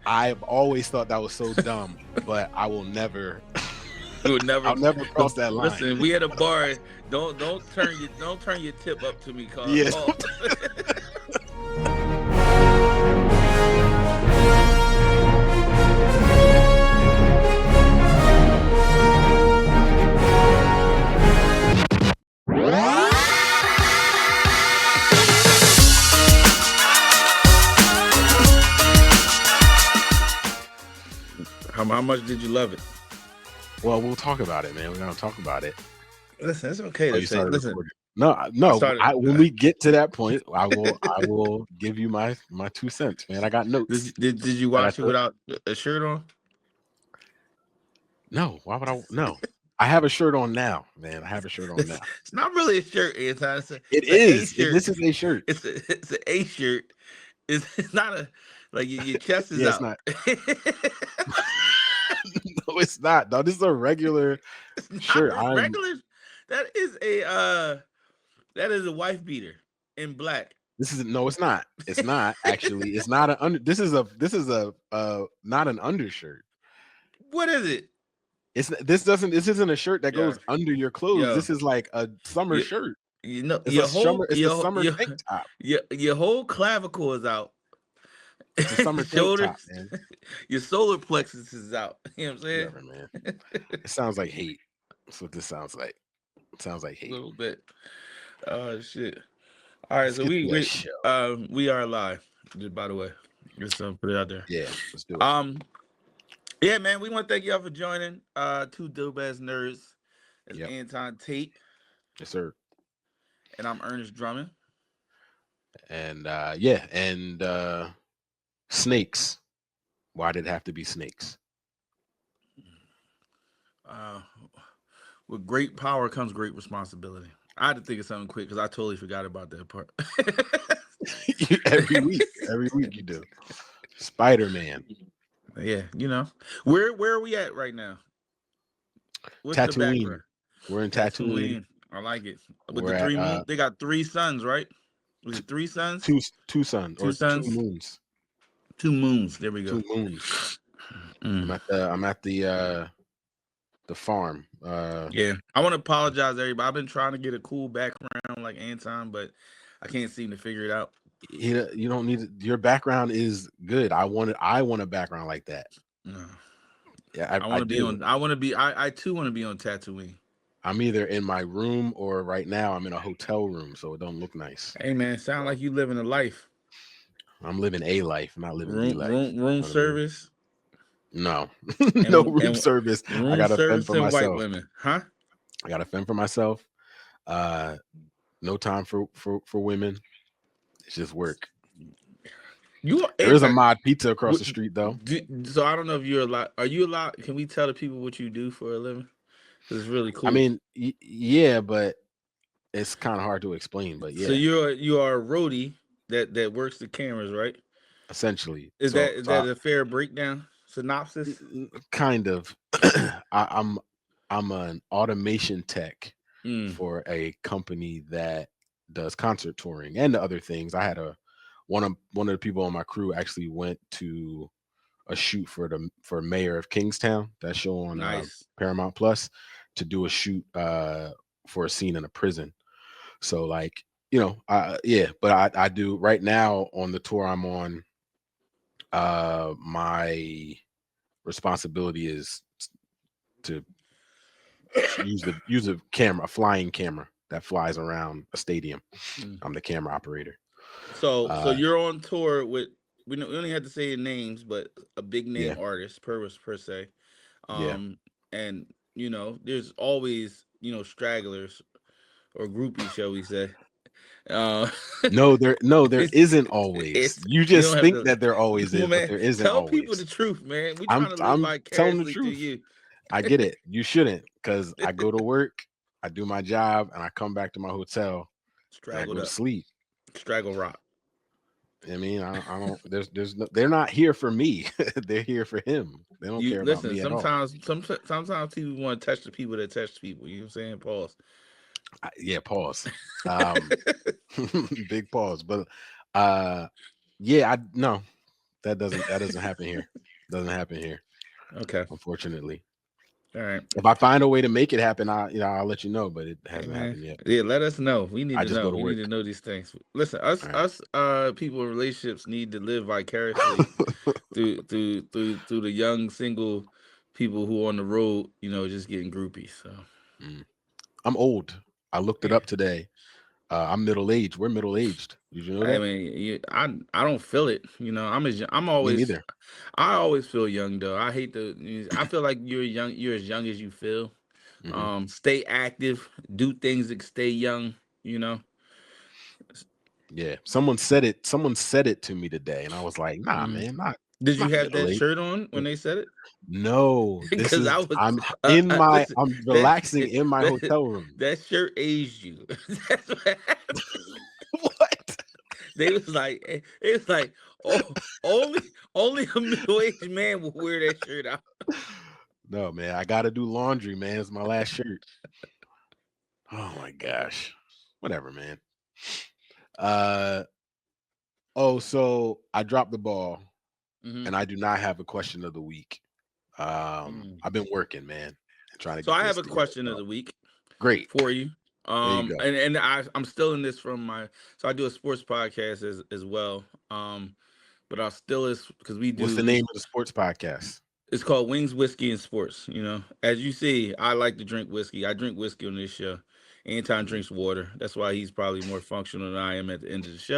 I've always thought that was so dumb, but I will never. You would never. I'll never cross that line. Listen, we at a bar. Don't turn your tip up to me, Carl. Yeah. Paul. How much did you love it? Well, we'll talk about it, man. We're gonna talk about it. Listen, it's okay Oh, to you say. started Listen, recording. No. started. When we get to that point, I will give you my 2 cents, man. I got notes. Did you watch it without a shirt on? No. Why would I? No. I have a shirt on now, man. I have a shirt on now. It's not really a shirt, Anton. It is. This is a shirt. It's an A shirt. It's not a like your chest is Yeah, out. it's not. No, it's not. No, this is a regular shirt. Regular. That is a wife beater in black. No, it's not. It's not actually. It's not an under. This is a not an undershirt. What is it? This isn't a shirt that goes under your clothes. Yo. This is like a summer shirt. You know, It's a summer tank top. Your whole clavicle is out. It's a summer tank top, man. Your solar plexus is out. You know what I'm saying? Whatever, man. It sounds like hate. That's what this sounds like. It sounds like hate. A little bit. Oh shit. All right, so we are live. Just by the way, just put it out there. Yeah, let's do it. Yeah, man, we want to thank y'all for joining. Two dope ass nerds. It's Anton Tate. Yes, sir. And I'm Ernest Drummond. And snakes. Why did it have to be snakes? With great power comes great responsibility. I had to think of something quick because I totally forgot about that part. Every week you do. Spider-Man. Yeah, you know. Where are we at right now? What's Tatooine. The background? We're in Tatooine. I like it. With the 3 moons, they got 3 suns, right? Was it 3 suns? Two suns. Two suns. 2 moons. 2 moons. There we go. 2 moons. I'm at the farm. Yeah. I want to apologize to everybody. I've been trying to get a cool background like Anton, but I can't seem to figure it out. You don't need it. Your background is good. I want a background like that. No. Yeah, I too want to be on Tatooine. I'm either in my room or right now I'm in a hotel room, so it don't look nice. Hey man, sound like you living a life. I'm living a life, not living the life. Room service. No, no room service. I got to fend for myself. White women, huh? I got to fend for myself. No time for women. It's just work. There is a Mod Pizza across the street, though. So I don't know if you're allowed. Are you allowed? Can we tell the people what you do for a living? It's really cool. I mean, yeah, but it's kind of hard to explain. But yeah. So you are a roadie that works the cameras, right? Essentially. Is that a fair breakdown? Synopsis? Kind of. I'm an automation tech for a company that does concert touring and other things. I had one of the people on my crew actually went to a shoot for Mayor of Kingstown, that show on Paramount Plus, to do a shoot for a scene in a prison. So like, you know, but I do right now on the tour I'm on. My responsibility is to use a camera, a flying camera that flies around a stadium. I'm the camera operator. So you're on tour with, we only had to say names, but a big name artist per se. And you know, there's always, you know, stragglers or groupies, shall we say. No, there isn't always. You just think that there always is, but there isn't. Tell always. People the truth, man. We trying to live vicariously through you. I get it. You shouldn't, because I go to work, I do my job, and I come back to my hotel. I go to sleep. Straggle rock. I mean, I don't. There's no. They're not here for me. They're here for him. They don't care about me at all. Sometimes people want to touch the people that touch people. You know what I'm saying? Pause. Yeah, pause. Big pause. But yeah, no. that doesn't happen here. Doesn't happen here. Okay. Unfortunately. All right. If I find a way to make it happen, I'll let you know, but it Hey hasn't man. happened yet. Yeah, let us know. We need I to just go know. to We need work. to know these things. Listen, All right. us people in relationships need to live vicariously through the young single people who are on the road, just getting groupies. So I'm old. I looked it yeah. up today. I'm middle aged. We're middle aged. Did you know I that? mean, I don't feel it. Me neither. I always feel young though. I feel like you're as young as you feel. Hmm. Stay active, do things that stay young, you know. Yeah. Someone said it to me today, and I was like, nah, Mhm. man, not Did you not have middle that age. shirt on when they said it? No, this Because is I was listen, I'm that relaxing in my that hotel room. that shirt aged you. That's what happened. What? It was like, oh, only a middle-aged man will wear that shirt out. No, man, I gotta do laundry, man. It's my last shirt. Oh my gosh. Whatever, man. Uh so I dropped the ball Hmm. and I do not have a question of the week. Mm. I've been working, man, and trying to So get I this have a together. question of So the week great. for you. There you go. I'm still in this from so I do a sports podcast as well. But I still is because What's the name of the sports podcast? it's called Wings, Whiskey, and Sports. As you see, I like to drink whiskey. I drink whiskey on this show. Anton Mhm. drinks water. That's why he's probably more functional than I am at the end of the show.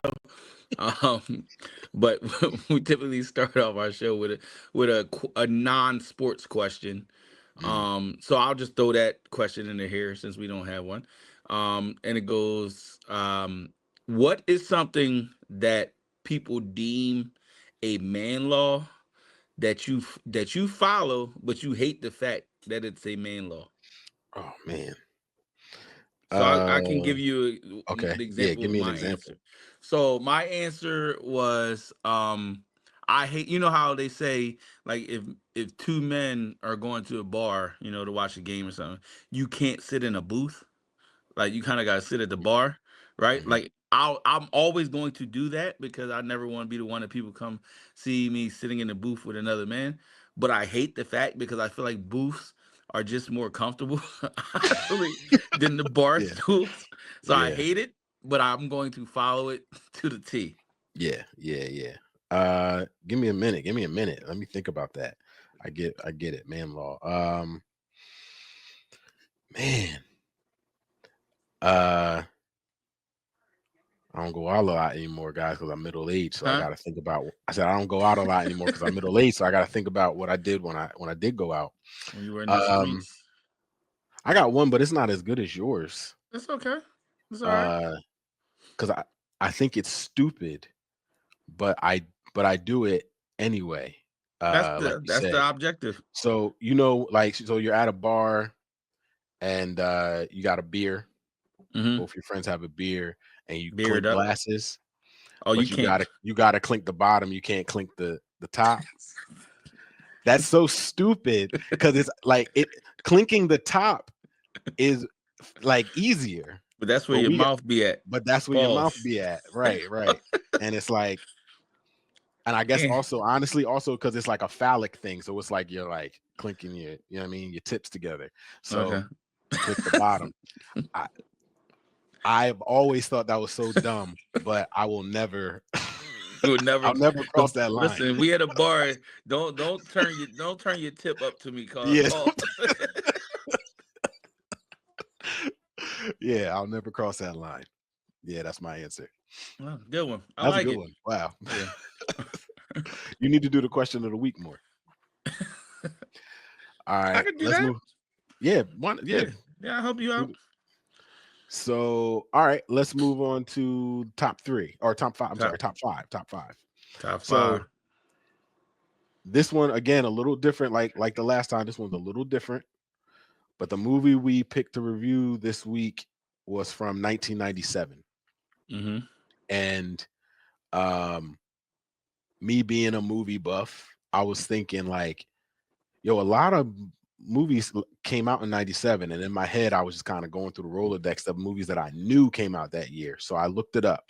Um, but we typically start off our show with a non-sports question. Mm. So I'll just throw that question in here since we don't have one. And it goes, what is something that people deem a man law that you follow, but you hate the fact that it's a man law? Oh man. So I can give you Okay. the Yeah, example give of me an my example. answer. So my answer was I hate, how they say, like, if two men are going to a bar, to watch a game or something, you can't sit in a booth. Like, you kind of got to sit at the bar, right? Hmm. Like, I'm always going to do that because I never want to be the one that people come see me sitting in the booth with another man. But I hate the fact because I feel like booths are just more comfortable, honestly, than the bar Yeah. stools. So I Yeah. hate it, but I'm going to follow it to the T. Yeah. Yeah. Yeah. Give me a minute. Give me a minute. Let me think about that. I get it. Man law. Man. Uh I don't go out a lot anymore, guys, because I'm middle aged. So I Huh? got to think about. I said I don't go out a lot anymore because I'm middle aged. So I got to think about what I did when I did go out. When you were in the Um, streets. I got one, but it's not as good as yours. It's okay. It's all right. Uh, because I think it's stupid, but I do it anyway. Like you That's said. the objective. So like so you're at a bar and you got a beer. Mm-hmm. Both your friends have a beer, and you Beard clink up. glasses, Oh, you but can't. you gotta clink the bottom. You can't clink the top. That's so stupid because it's like clinking the top is like easier, But that's where but your mouth be at. but that's where your mouth Pause. be at. Right, right. And it's like, and I guess Yeah. also honestly, also because it's like a phallic thing. So it's like you're like clinking what I mean, your tips together. So Okay. to click the bottom. I I've always thought that was so dumb, but I will never You would never I'll never cross that line. listen. We at a bar. Don't turn your tip up to me, cause Yeah. pause. Yeah, I'll never cross that line. Yeah, that's my answer. Well, good one. I That's a like good it. one. Wow. Yeah. You need to do the question of the week more. All I right, could do let's that. move. Yeah, one. Yeah. Yeah. Yeah. I'll help you out. So, all right, let's move on to top three or top five. I'm sorry, Top top five. Top five. top So five. this one again a little different, like the last time. This one's a little different, but the movie we picked to review this week was from 1997, Mm-hmm. and um, me being a movie buff, I was thinking like, yo, a lot of movies came out in 97, and in my head I was just kind of going through the Rolodex of movies that I knew came out that year. So I looked it up,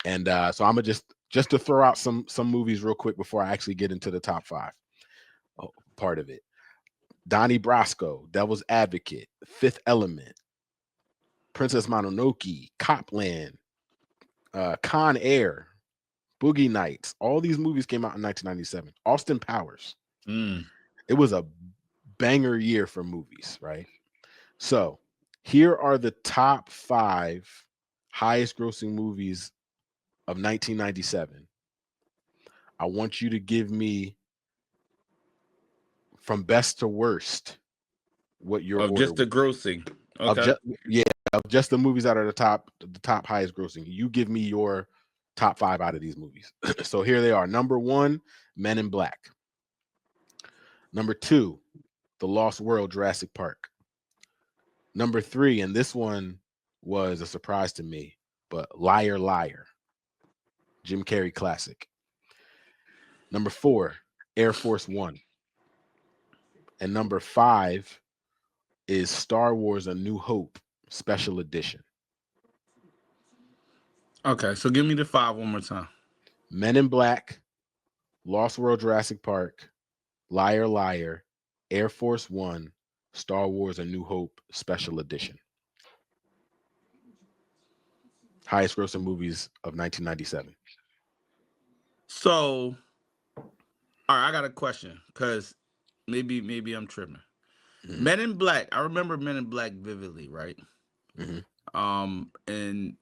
and so I'm gonna just just to throw out some movies real quick before I actually get into the top 5 part of it. Donnie Brasco, Devil's Advocate, Fifth Element, Princess Mononoke, Copland, Con Air, Boogie Nights. All these movies came out in 1997. Austin Powers. It was a banger year for movies, right? So here are the top 5 highest grossing movies of 1997. I want you to give me from best to worst what your of order just the grossing. Okay. Of just the movies that are the top highest grossing. You give me your top 5 out of these movies. So here they are. Number 1, Men in Black. Number 2, The Lost World, Jurassic Park. Number 3, and this one was a surprise to me, but Liar Liar, Jim Carrey classic. Number 4, Air Force One. And number 5 is Star Wars: A New Hope, Special Edition. Okay, so give me the 5 one more time. Men in Black, Lost World, Jurassic Park, Liar Liar, Air Force One, Star Wars: A New Hope, Special Edition. Highest grossing movies of 1997. So, all right, I got a question because maybe I'm tripping. Mm-hmm. Men in Black. I remember Men in Black vividly, right? Mm-hmm.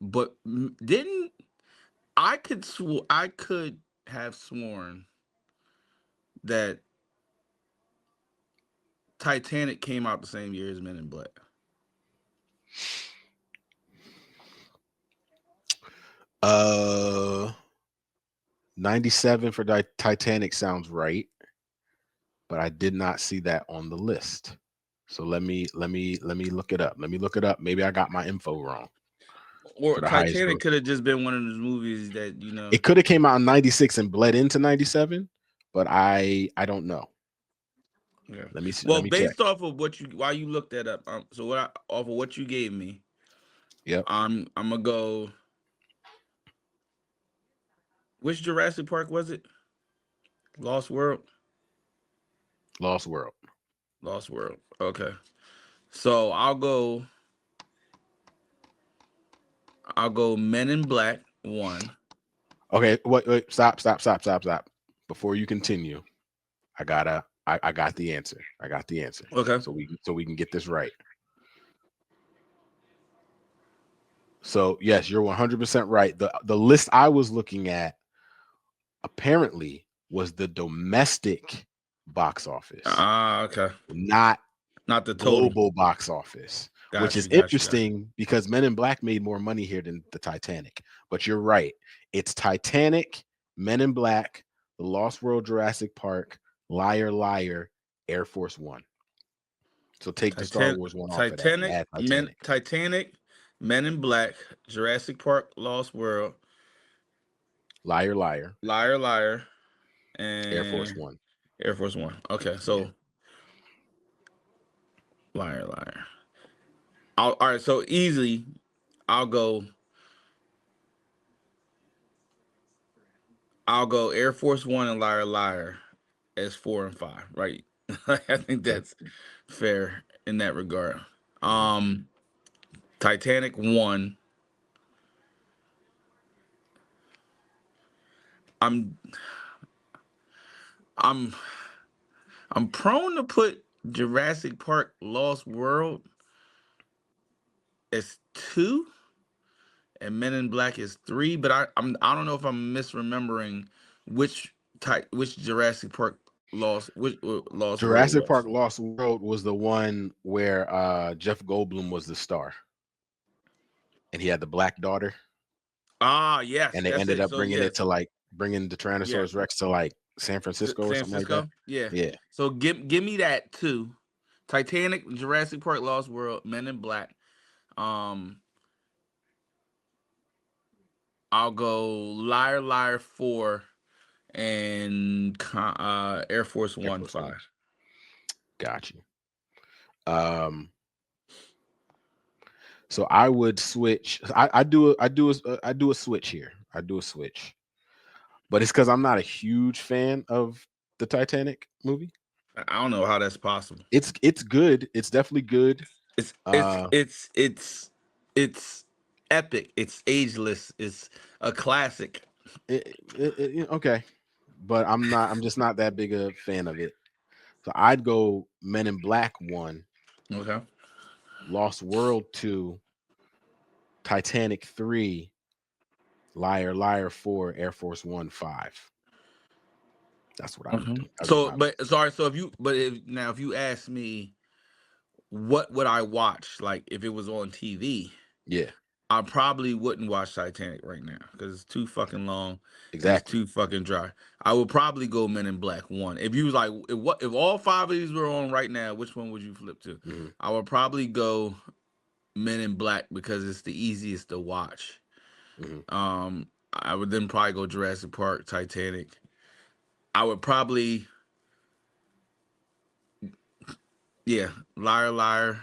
But didn't I could have sworn that Titanic came out the same year as Men in Black. 97 for Titanic sounds right, but I did not see that on the list. So let me look it up. Maybe I got my info wrong. Or Titanic could have just been one of those movies that, it could have came out in 96 and bled into 97, but I don't know. Yeah. Let me see. Well, based off of while you looked that up, off of what you gave me, yep. I'm gonna go. Which Jurassic Park was it? Lost World. Okay. So I'll go Men in Black 1. Okay, wait, stop. Before you continue, I got the answer. Okay. So we can get this right. So yes, you're 100% right. The list I was looking at apparently was the domestic box office. Okay. Not the global box office, which is interesting because Men in Black made more money here than the Titanic. But you're right. It's Titanic, Men in Black, The Lost World, Jurassic Park, Liar Liar, Air Force One. So take the Star Wars one off of that. Titanic, Men in Black, Jurassic Park, Lost World, Liar Liar, and Air Force One. Okay, so Liar. All right, so easily, I'll go Air Force One and Liar as 4 and 5, right? I think that's fair in that regard. Titanic 1. I'm prone to put Jurassic Park Lost World as 2 and Men in Black is 3, but I don't know if I'm misremembering which Jurassic Park Lost Jurassic Park Lost World was the one where Jeff Goldblum was the star, and he had the black daughter. Yes, and they ended up bringing it to bringing the Tyrannosaurus Rex to San Francisco or something like that. Yeah. So give me that too. Titanic, Jurassic Park Lost World, Men in Black. I'll go Liar 4 and Air Force One 5. Got you. So I would switch. I do a switch here. but it's because I'm not a huge fan of the Titanic movie. I don't know how that's possible. It's good. It's definitely good. It's it's Uh, it's it's it's epic. It's ageless. It's a classic. okay, but I'm just not that big a fan of it. So I'd go Men in Black 1, Okay. Lost World 2, Titanic 3, Liar Liar 4, Air Force 1 5. That's what I would do. That'd be So, my but sorry. So if you ask me, what would I watch? Like if it was on TV, yeah, I probably wouldn't watch Titanic right now because it's too fucking long and it's exactly. too fucking dry. I would probably go Men in Black 1. If you was like, if all five of these were on right now, which one would you flip to? Mm-hmm. I would probably go Men in Black because it's the easiest to watch. Mm-hmm. I would then probably go Jurassic Park, Titanic. I would probably, yeah, Liar Liar.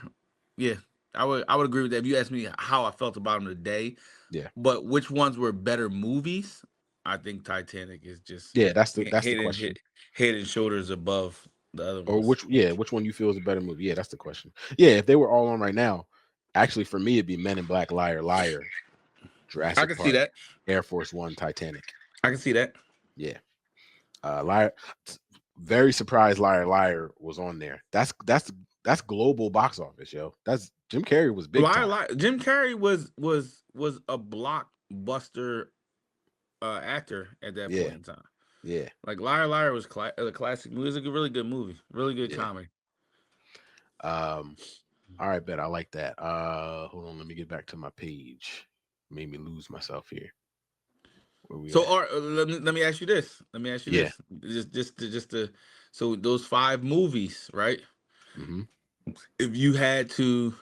Yeah, I would agree with that. If you ask me how I felt about them today, Yeah, but which ones were better movies? I think Titanic is just yeah. That's the head and question. head and shoulders above the other Or ones. which one you feel is a better movie? Yeah, that's the question. Yeah, if they were all on right now, actually for me it'd be Men in Black, Liar Liar, I Jurassic can see Park, that. Air Force 1, Titanic. I can see that. Yeah. Liar. Very surprised Liar Liar was on there. That's global box office, yo. That's Jim Carrey was big Liar time. Liar. Jim Carrey was a blockbuster actor at that point Yeah. in time. Yeah. Like Liar Liar was a classic movie. It was a really good movie. Really good Yeah. comedy. Um all right, bet I like that. Hold on, let me get back to my page. Made me lose myself here. Where we So, at? or let me ask you this. Let me ask you Yeah. this. Just to so those five movies, right? Mm-hmm. If you had to,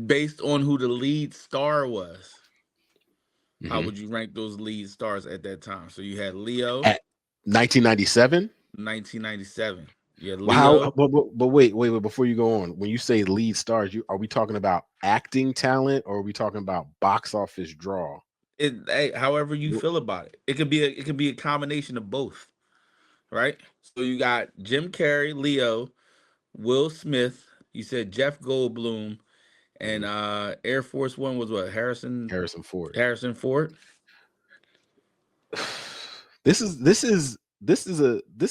based on who the lead star was, how Mm-hmm. would you rank those lead stars at that time? So you had Leo, At 1997. 1997. You had Well, how? Leo. But wait. Before you go on, when you say lead stars, are we talking about acting talent or are we talking about box office draw? Hey, however you feel about it, it could be a combination of both, right? So you got Jim Carrey, Leo, Will Smith. You said Jeff Goldblum, and Mhm. Air Force One was what? Harrison Harrison Ford. Harrison Ford. This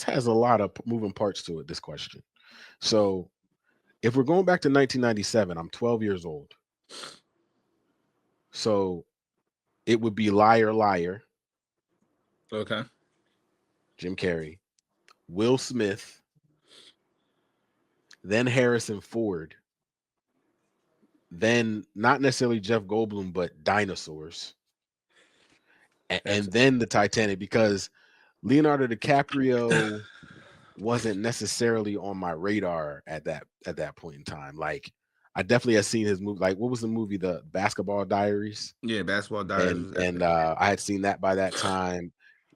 has a lot of moving parts to it. This question. So if we're going back to 1997, I'm 12 years old. So it would be Liar Liar, Okay. Jim Carrey, Will Smith, then Harrison Ford, then not necessarily Jeff Goldblum, but dinosaurs, That's and then the Titanic because Leonardo DiCaprio wasn't necessarily on my radar at that point in time. Like I definitely had seen his movie. Like what was the movie, The Basketball Diaries? yeah. Basketball Diaries And was and epic. I had seen that by that time.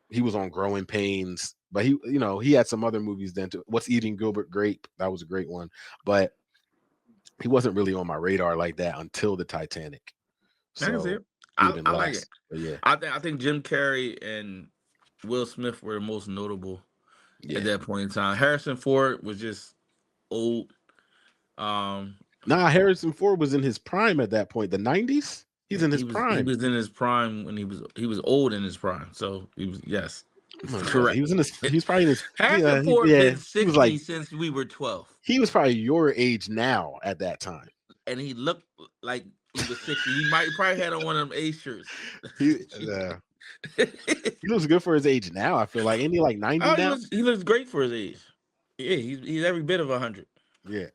He was on Growing Pains, but he had some other movies then too. What's Eating Gilbert Grape? That was a great one, but he wasn't really on my radar like that until the Titanic. I can see So it. he would have I been like it. last. But yeah, I think Jim Carrey and Will Smith were the most notable at yeah. that point in time. Harrison Ford was just old. Um, Nah, Harrison Ford was in his prime at that point. The 90s. He's in he his was he prime. was in his prime when he was old in his prime. So he was, yes, No, he wasn't. correct. He was in his. He was probably in his. Harrison Yeah, Ford yeah. been He was like 60 since we were 12, he was probably your age now at that time. and he looked like he was 60. He probably had on one of them A shirts. He he looks good for his age now. I feel like ain't he like 90 Oh, he now? looks he looks great for his age. Yeah, he's every bit of 100. Yeah.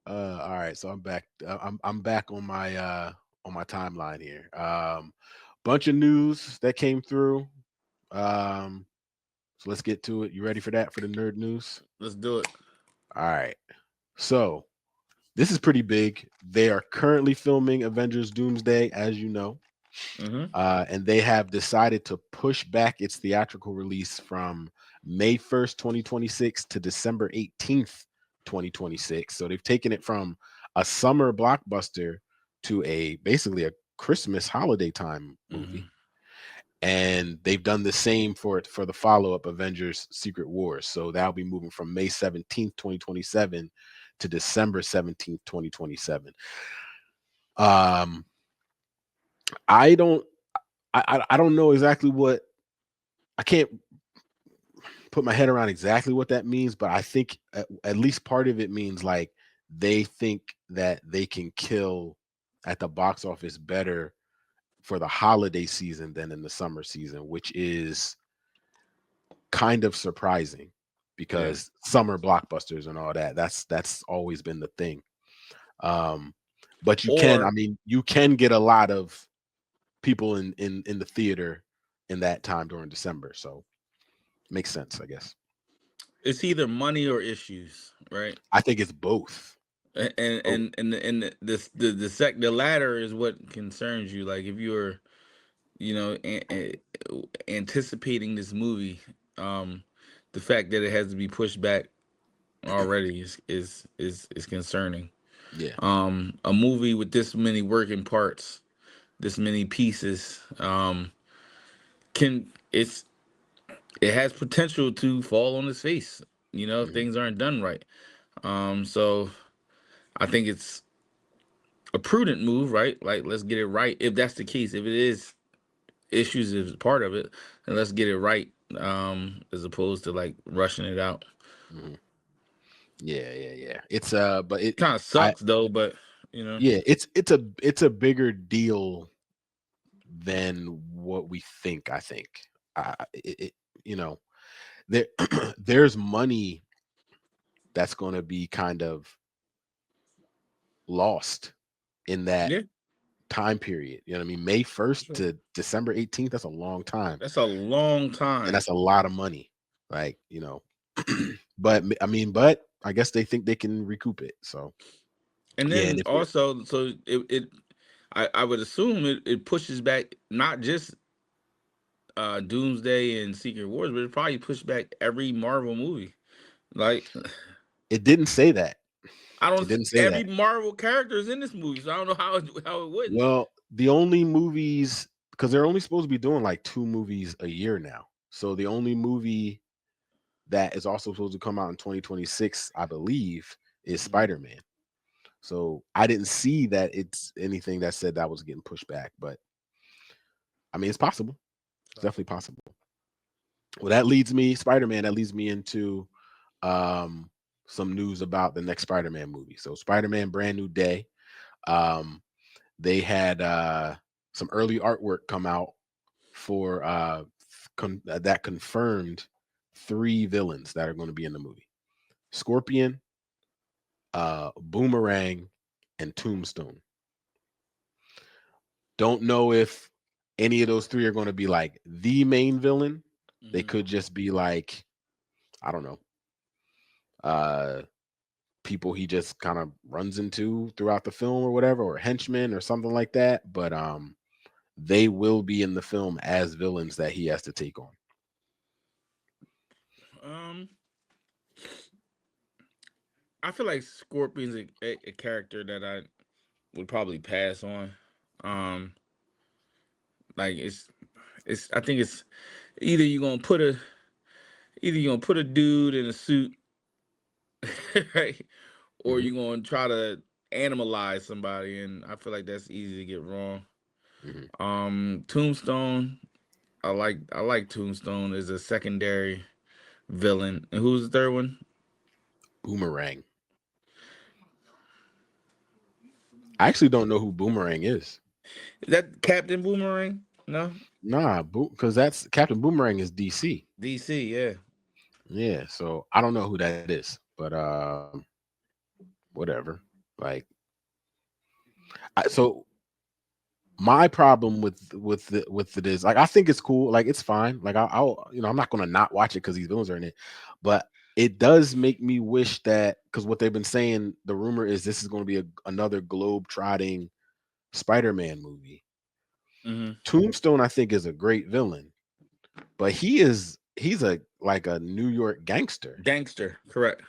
All right, so I'm back. I'm back on my timeline here. Bunch of news that came through. Um, so let's get to it. You ready for that? For the nerd news? Let's do it. All right. So this is pretty big. They are currently filming Avengers Doomsday, as you know. Mm-hmm. And they have decided to push back its theatrical release from May 1st, 2026 to December 18th, 2026. So they've taken it from a summer blockbuster to basically a Christmas holiday time Mm-hmm. movie. And they've done the same for the follow-up Avengers Secret Wars. So that'll be moving from May 17th, 2027 to December 17th, 2027. Um I don't I don't know exactly what, I can't put my head around exactly what that means, but I think at least part of it means like they think that they can kill at the box office better for the holiday season than in the summer season, which is kind of surprising Yeah. because summer blockbusters and all that, that's always been the thing. But you can, I Or mean, you can get a lot of people in the theater in that time during December, so makes sense, I guess. it's either money or issues, right? I think it's both. And Oh, the latter is what concerns you. Like if you're, anticipating this movie, um, the fact that it has to be pushed back already is concerning. yeah. A movie with this many working parts, this many pieces, can it has potential to fall on its face, if Hmm. things aren't done right. So I think it's a prudent move, right? Like let's get it right. If that's the case, if it is issues is part of it, then let's get it right. As opposed to like rushing it out. Hmm. Yeah. It's but Kind of I sucks though, but you know, yeah, it's a bigger deal than what we think. I think, it you know, there there's money that's going to be kind of lost in that yeah, time period. You know what I mean? May 1st sure. to December 18th, that's a long time. That's a long And time. that's a lot of money. Like, but I mean, but I guess they think they can recoup it. So And yeah, and then if you're also, so I would assume it pushes back not just Doomsday and Secret Wars, but it probably pushed back every Marvel movie. Like it didn't say that. I don't It see didn't say every that. Marvel character is in this movie, so I don't know how it wouldn't. Well, the only movies, because they're only supposed to be doing like two movies a year now. So the only movie that is also supposed to come out in 2026, I believe, is Mhm. Spider-Man. So I didn't see that it's anything that said that was getting pushed back, but I mean, it's possible. It's definitely possible. Well, that leads me, Spider-Man, that leads me into um some news about the next Spider-Man movie. So Spider-Man Brand New Day. Um they had some early artwork come out for that confirmed three villains that are going to be in the movie. Scorpion, Boomerang, and Tombstone. Don't know if any of those three are going to be like the main villain. They Mhm. could just be like, I don't know, uh people he just kind of runs into throughout the film or whatever, or henchmen or something like that. But they will be in the film as villains that he has to take on. Um, I feel like Scorpion's a character that I would probably pass on. Um, like it's I think it's either you're gonna put a either you're gonna put a dude in a suit, right, or Hmm. you're gonna try to animalize somebody, and I feel like that's easy to get wrong. Hmm. Tombstone, I like Tombstone as a secondary villain. And who's the third one? Boomerang. I actually don't know who Boomerang is. Is that Captain Boomerang? No, Nah, because that's Captain Boomerang is DC. DC. Yeah. Yeah, so I don't know who that is, but whatever. Like, so my problem with it is like I think it's cool, like it's fine. Like I'll I'm not gonna not watch it because these villains are in it, but it does make me wish that, because what they've been saying, the rumor is this is going to be another globe trotting Spider-Man movie. Mm-hmm. Tombstone, I think, is a great villain, but he's a like a New York gangster, Gangster. Correct.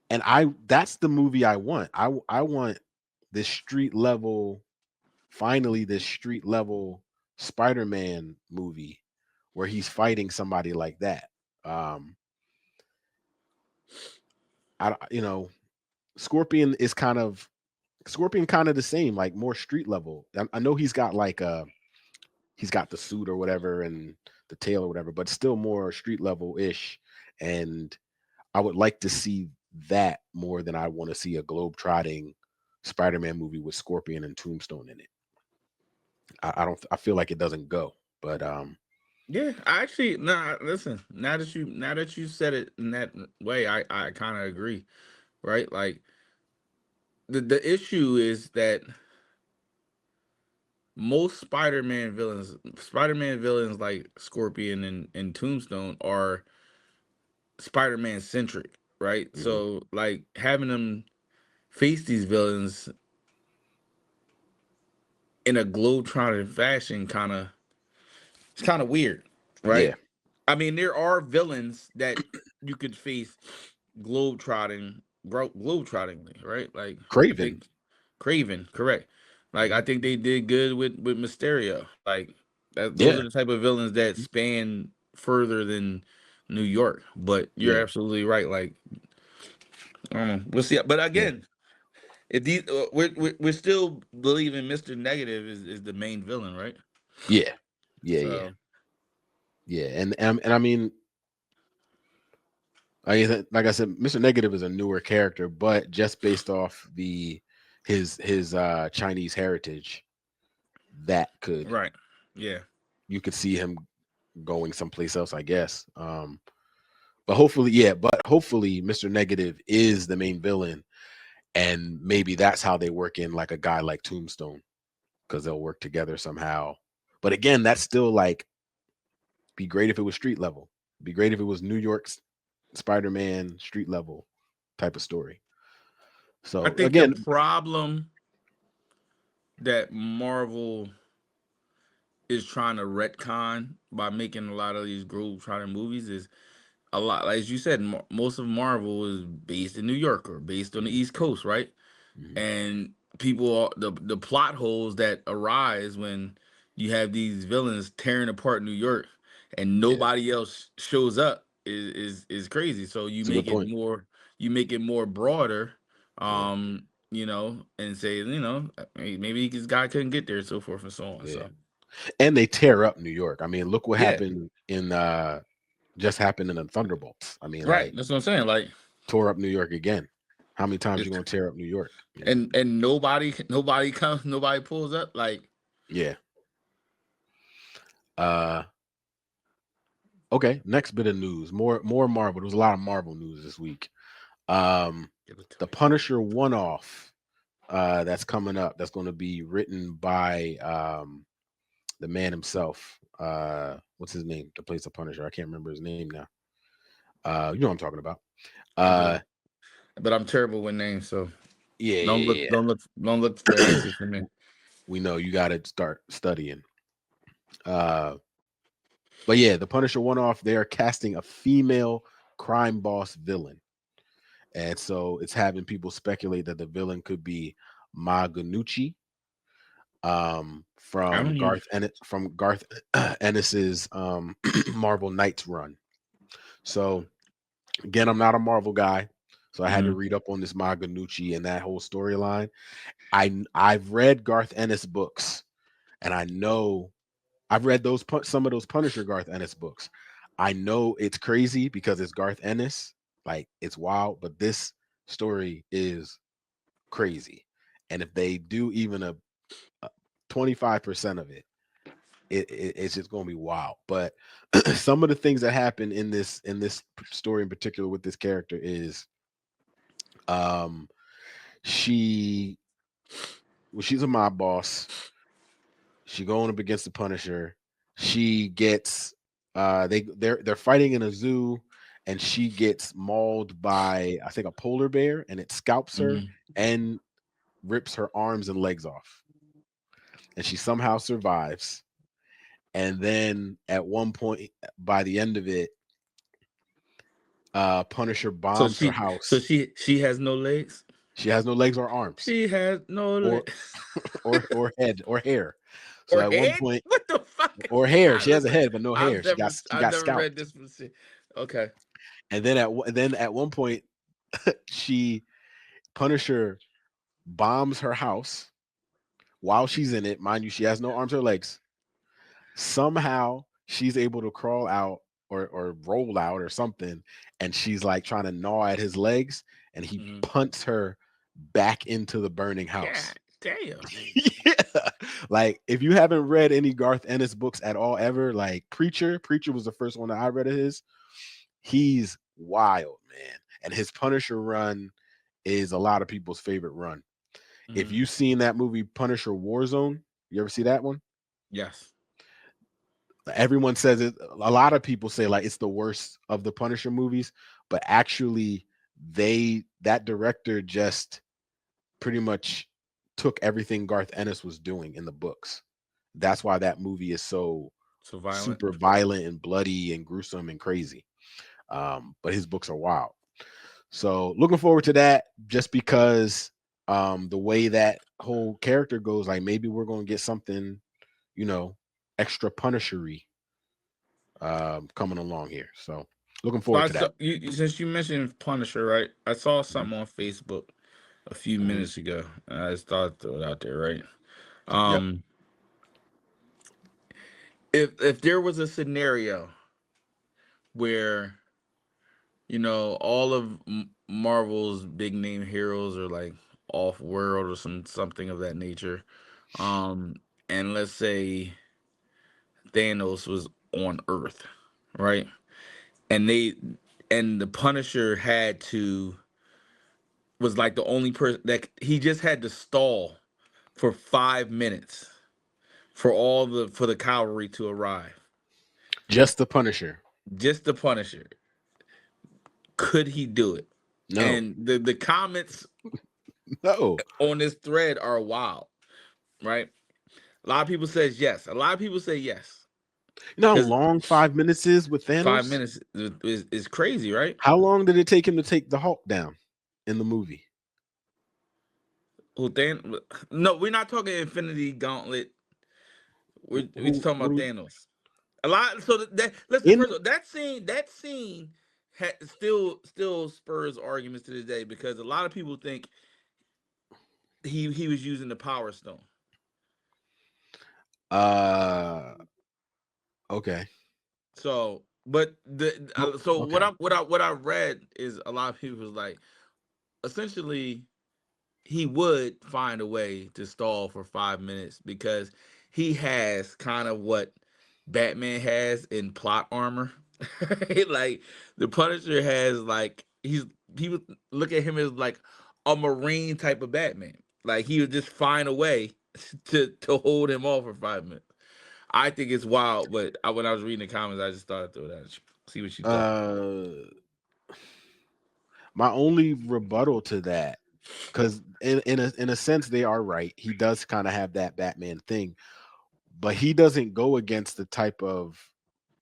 and I that's the movie I want. I want this street level, finally this street level Spider-Man movie where he's fighting somebody like that. I Scorpion is Scorpion kind of the same, like more street level. I know he's got he's got the suit or whatever and the tail or whatever, but still more street level ish. And I would like to see that more than I want to see a globe trotting Spider-Man movie with Scorpion and Tombstone in it. I don't. I feel like it doesn't go, but yeah, I actually listen. Now that you said it in that way, I kind of agree, right? Like the issue is that most Spider-Man villains like Scorpion and Tombstone are Spider-Man centric, right? mhm, So like having them face these villains in a globetrotting fashion it's kind of weird, right? yeah, I mean, there are villains that you could face globetrottingly, right? Like I Craven. think Craven, correct. Like I Mhm, think they did good with Mysterio. Like those yeah, are the type of villains that mhm, span further than New York. But you're yeah, absolutely right. Like I don't know, we'll see. But yeah, again, if these we're still believing Mr. Negative is the main villain, right? yeah, yeah, yeah, So yeah. And I mean, like I said, Mr. Negative is a newer character, but just based off his Chinese heritage, that could right, yeah. you could see him going someplace else, I guess. But hopefully, yeah, but hopefully Mr. Negative is the main villain, and maybe that's how they work in like a guy like Tombstone, because they'll work together somehow. But again, that's still like be great if it was street level. Be great if it was New York's Spider-Man street level type of story. I So think the again, problem that Marvel is trying to retcon by making a lot of these globe-trotting movies is a lot, like as you said, most of Marvel is based in New York or based on the mhm, East Coast, right? mhm, And the plot holes that arise when you have these villains tearing apart New York and yeah, nobody else shows up is crazy. So it's a good point. you make it more broader, Yeah, and say, hey, maybe this guy couldn't get there, so forth and so on. yeah. So And they tear up New York. I mean, look what yeah, happened in just happened in the Thunderbolts. I mean, right. like That's what I'm saying. Like tore up New York again. How many times you it, gonna tear up New York? and nobody comes, nobody pulls up. Like Yeah. Uh okay, next bit of news. More Marvel. There was a lot of Marvel news this week. Um give it to the me. Punisher one-off that's coming up. That's going to be written by the man himself. What's his name? That plays the Punisher. I can't remember his name now. You know what I'm talking about. I Uh do, but I'm terrible with names, so yeah, yeah, yeah. don't look for answers from me. We know you got to start studying. Uh but yeah, the Punisher one-off, they are casting a female crime boss villain. And so it's having people speculate that the villain could be Ma Ganucci, I don't even. From Garth Ennis's Marvel Knights run. So again, I'm not a Marvel guy, so I had to Mhm. read up on this Ma Ganucci and that whole storyline. I've read Garth Ennis books, and I know I've read some of those Punisher Garth Ennis books. I know it's crazy because it's Garth Ennis, like it's wild, but this story is crazy. And if they do even a 25% of it, it's just going to be wild. But some of the things that happen in this story in particular with this character is um she she's a mob boss. She going up against the Punisher. She gets they're fighting in a zoo, and she gets mauled by I think a polar bear, and it scalps her Mhm. and rips her arms and legs off, and she somehow survives. And then at one point, by the end of it, Punisher So bombs her she, so house. she has no legs. She has no legs or arms, She has no or legs or head or hair. So or at one head. point, What the? or hair. She has a Listen, head but no hair. She I've got never read scalped. this. Okay. And then at one point, she Punisher bombs her house while she's in it. Mind you, she has no arms or legs. Somehow she's able to crawl out or roll out or something, and she's like trying to gnaw at his legs, and he punts her back into the burning house. God damn. Yeah. Like, if you haven't read any Garth Ennis books at all ever, like Preacher was the first one that I read of his. He's wild, man. And his Punisher run is a lot of people's favorite run. If you've seen that movie Punisher Warzone, you ever see that one? Yes. Everyone says it. A lot of people say like it's the worst of the Punisher movies, but actually that director just pretty much took everything Garth Ennis was doing in the books. That's why that movie is so violent, super violent and bloody and gruesome and crazy. But his books are wild. So looking forward to that, just because the way that whole character goes, like maybe we're gonna get something, extra Punishery coming along here. So looking forward to that. Since you mentioned Punisher, right? I saw something on Facebook a few minutes ago. I just thought I'd throw it out there, right? Yep. If there was a scenario where all of Marvel's big name heroes are like off world or something of that nature, and let's say Thanos was on Earth, right? And the Punisher was like the only person that he just had to stall for 5 minutes for the cavalry to arrive. Just the Punisher. Just the Punisher. Could he do it? No. And the comments on this thread are wild, right? A lot of people says yes. A lot of people say yes. You know how long 5 minutes is with Thanos? 5 minutes is crazy, right? How long did it take him to take the Hulk down in the movie? No, we're not talking Infinity Gauntlet. We're just talking about Thanos. A lot. So listen. First of all, that scene still spurs arguments to this day, because a lot of people think he was using the Power Stone. Okay. So, but okay. What I read is a lot of people was like, essentially, he would find a way to stall for 5 minutes, because he has kind of what Batman has in plot armor. Like, the Punisher has, like, people look at him as like a Marine type of Batman. Like, he would just find a way to hold him off for 5 minutes. I think it's wild, but when I was reading the comments, I just thought I'd throw that at you. See what you thought. My only rebuttal to that, because in a sense they are right. He does kind of have that Batman thing, but he doesn't go against the type of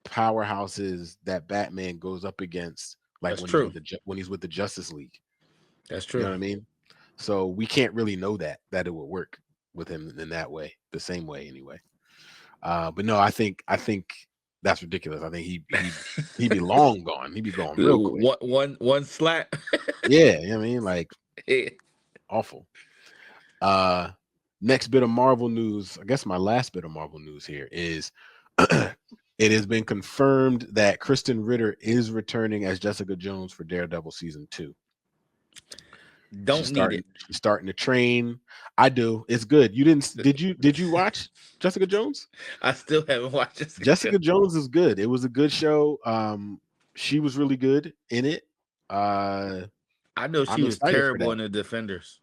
powerhouses that Batman goes up against, like when he's with the Justice League. That's true. You know what I mean? So we can't really know that it would work with him in that way, the same way anyway. But no, I think that's ridiculous. I think he'd be long gone. He'd be gone real quick. One slap. Yeah, you know what I mean? Like, awful. Next bit of Marvel news, I guess my last bit of Marvel news here is it has been confirmed that Kristen Ritter is returning as Jessica Jones for Daredevil season 2. She's starting to train. I do. It's good. Did you watch Jessica Jones? I still haven't watched Jessica Jones is good. It was a good show. She was really good in it. I know she was terrible in the Defenders.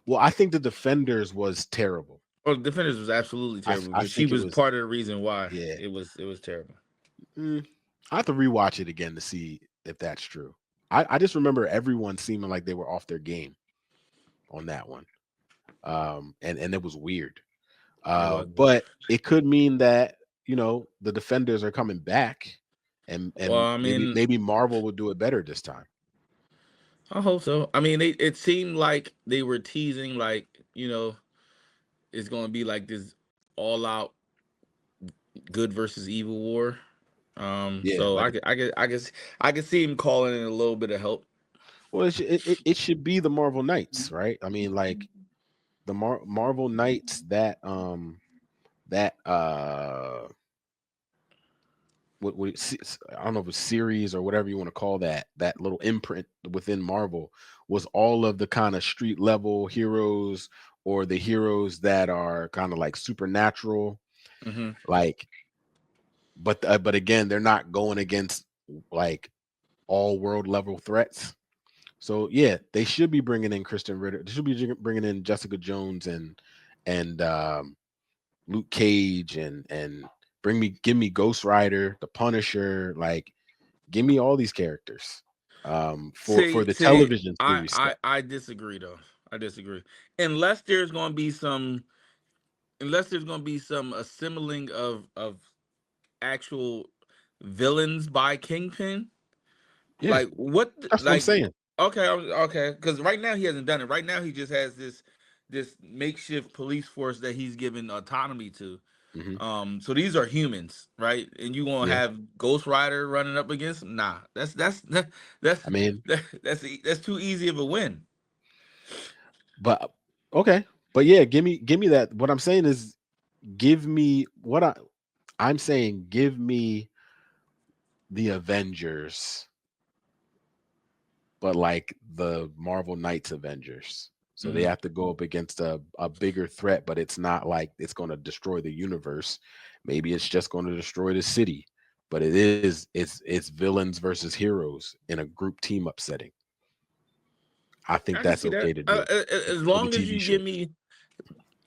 Well, I think the Defenders was terrible. Oh, the Defenders was absolutely terrible. But she was part of the reason why. Yeah, it was terrible. I have to rewatch it again to see if that's true. I just remember everyone seeming like they were off their game on that one. And it was weird. But it could mean that, the Defenders are coming back, and maybe Marvel would do it better this time. I hope so. I mean, it seemed like they were teasing, like, it's going to be like this all out good versus evil war. Yeah, So but I could see him calling in a little bit of help. well, it should be the Marvel Knights, right? I mean, like the Marvel Knights that I don't know if it's series or whatever you want to call that little imprint within Marvel was all of the kind of street level heroes or the heroes that are kind of like supernatural, Mm-hmm. like, but again, they're not going against like all world level threats. So yeah, they should be bringing in Kristen Ritter. They should be bringing in Jessica Jones and Luke Cage and give me Ghost Rider, the Punisher, like give me all these characters for the See, television series stuff. I disagree though. I disagree. Unless there's gonna be some, unless there's gonna be some assembling of actual villains by Kingpin. Yeah, Like what? that's what I'm Like saying. okay, okay. Because right now he hasn't done it. Right now he just has this makeshift police force that he's given autonomy to. Hmm. So these are humans, right? And you gonna Yeah, have Ghost Rider running up against them? Nah, that's I mean, that's too easy of a win. but okay, but yeah, give me that. What I'm saying is, give me what I'm saying. Give me the Avengers, but like the Marvel Knights Avengers. So they Hmm. have to go up against a bigger threat, but it's not like it's going to destroy the universe. Maybe it's just going to destroy the city. But it's villains versus heroes in a group team up setting. I think I can that's see okay that. to do As for the long as TV you show. give me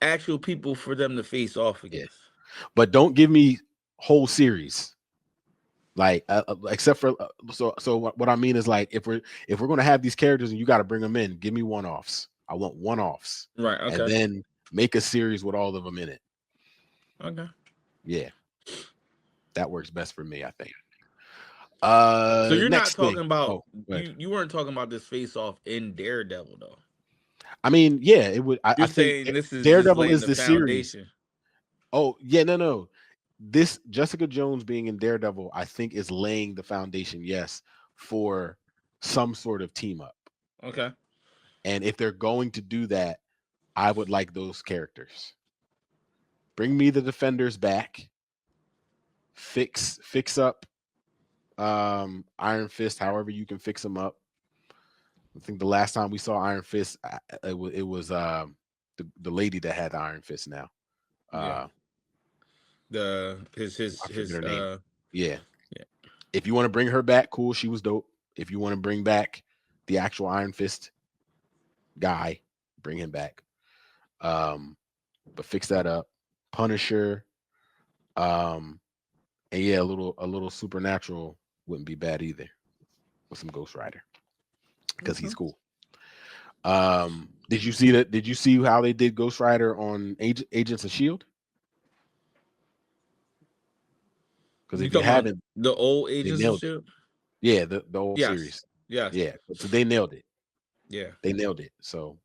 actual people for them to face off Yeah, against. but don't give me whole series. Like except for so what I mean is like if we're gonna have these characters and you got to bring them in, give me one offs. I want one offs, Right. and Okay. then make a series with all of them in it. Okay. Yeah, that works best for me, I think. So you're not Next talking thing. about Oh, go ahead. you weren't talking about this face off in Daredevil though. I mean, yeah, it would. I You're think saying this is just Daredevil laying is the the series. foundation. Oh yeah, no. This Jessica Jones being in Daredevil, I think, is laying the foundation. Yes, for some sort of team up. Okay. And if they're going to do that, I would like those characters. Bring me the defenders back. Fix up Iron Fist however you can fix them up. I think the last time we saw Iron Fist, it was the lady that had the Iron Fist now. Yeah. Uh The I forget his her name. Yeah. yeah. If you want to bring her back, cool, she was dope. If you want to bring back the actual Iron Fist guy, bring him back. Um but fix that up. Punisher, um and yeah, a little supernatural wouldn't be bad either with some Ghost Rider because Okay. he's cool. Did you see that? Did you see how they did Ghost Rider on Agents of Shield? Because You if you talking about haven't, the old they Agents of nailed it. Shield? Yeah, the whole Yes. series. Yes. Yeah, so they nailed it. Yeah. They nailed it. So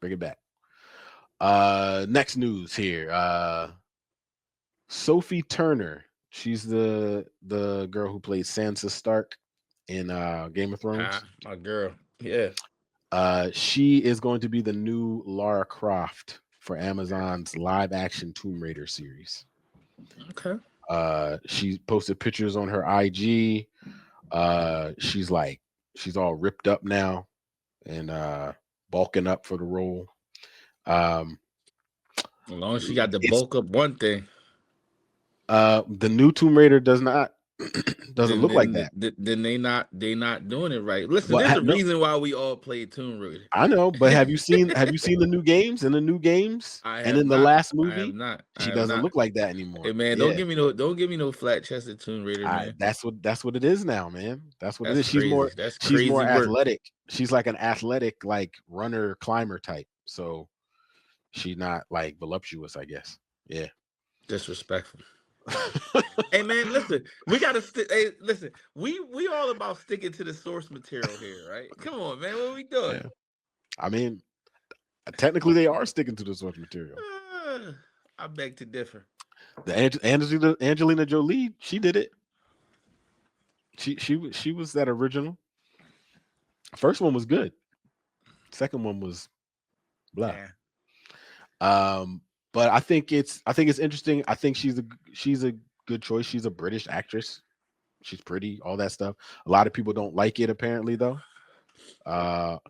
bring it back. Next news here. Sophie Turner. She's the girl who played Sansa Stark in Game of Ah, Thrones. my girl. Yeah. She is going to be the new Lara Croft for Amazon's live action Tomb Raider series. Okay. She posted pictures on her IG. She's all ripped up now and bulking up for the role. Um, As long as she got the it's bulk up one thing, the new Tomb Raider does not doesn't then look like that. then they not doing it right. Listen, But there's a no, reason why we all played Tomb Raider. I know. But have you seen the new games? In the new games I and have in the not. last I have movie, not. I she have doesn't not. look like that Hey anymore. man, Yeah. don't give me no flat chested Tomb Raider, man. That's what it is now, man. That's what it That's is. She's more crazy. That's she's more crazy work. athletic. She's like an athletic, like runner climber type. So she's not like voluptuous, I guess. Yeah. Disrespectful. Hey man, listen, we gotta stick. Hey, listen, we all about sticking to the source material here, right? Come on, man, what we doing? Yeah. I mean, technically they are sticking to the source material. I beg to differ. The Angelina Jolie, she did it. She was that original. First one was good. Second one was blah. Yeah. But I think it's interesting. I think she's a good choice. She's a British actress. She's pretty, all that stuff. A lot of people don't like it apparently though.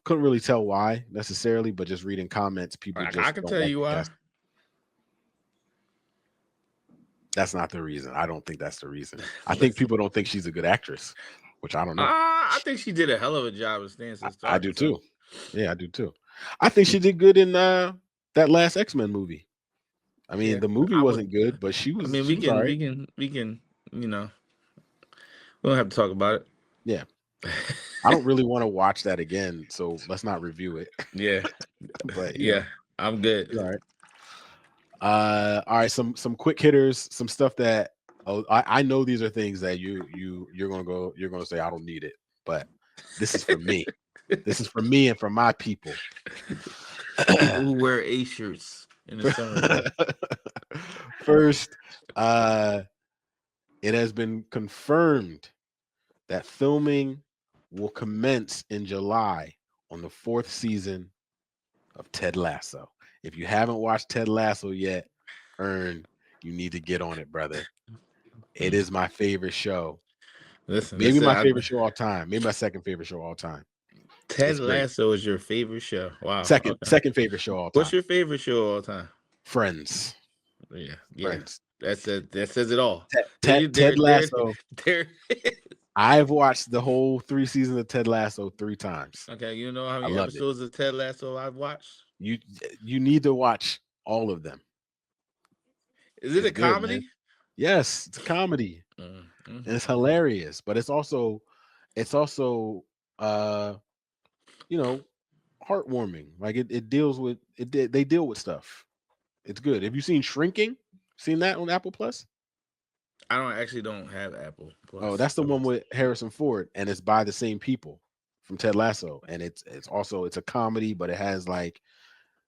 Couldn't really tell why necessarily, but just reading comments, people I just can don't tell like you the why. cast. That's not the reason. I don't think that's the reason. I think people don't think she's a good actress, which I don't know. I think she did a hell of a job of staying since I start. do too. Yeah, I do too. I think she did good in that last X-Men movie. I mean, the movie wasn't good, but she was. we All right. we can, you know, we don't have to talk about it. Yeah. I don't really want to watch that again, so let's not review it. Yeah. But yeah, I'm good. All right. All right. Some quick hitters, some stuff that I know these are things that you're gonna say I don't need it, but this is for me. This is for me and for my people. People who wear A shirts in the summer. First, it has been confirmed that filming will commence in July on the 4th season of Ted Lasso. If you haven't watched Ted Lasso yet, you need to get on it, brother. It is my favorite show. Maybe my favorite show all time. Maybe my second favorite show all time. Ted Lasso is your favorite show. Wow. Second favorite show all time. What's your favorite show all time? Friends. Yeah. Friends. That says it all. Ted Lasso. I've watched the whole 3 seasons of Ted Lasso 3 times. Okay, you know how many episodes of Ted Lasso I've watched? You need to watch all of them. Is it a comedy? Good, yes, it's a comedy. Mm-hmm. And it's hilarious, but it's also heartwarming. Like it deals with it. They deal with stuff. It's good. Have you seen Shrinking? Seen that on Apple Plus? I don't have Apple Plus. Oh, that's the one with Harrison Ford, and it's by the same people from Ted Lasso, and it's a comedy, but it has like,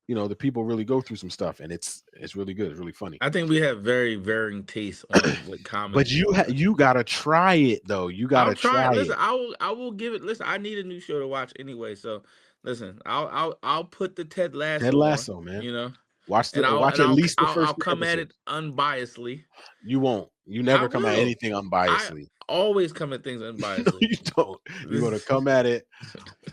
the people really go through some stuff, and it's really good. It's really funny. I think we have very varying tastes on what comedy. But you gotta try it though. You gotta try it. Listen, I will give it. Listen, I need a new show to watch anyway. So listen, I'll put the Ted Lasso on, man. Watch at least the first. I'll come at it unbiasedly. You won't. You never come at anything unbiasedly. I always come at things unbiasedly. No, you don't. You're gonna come at it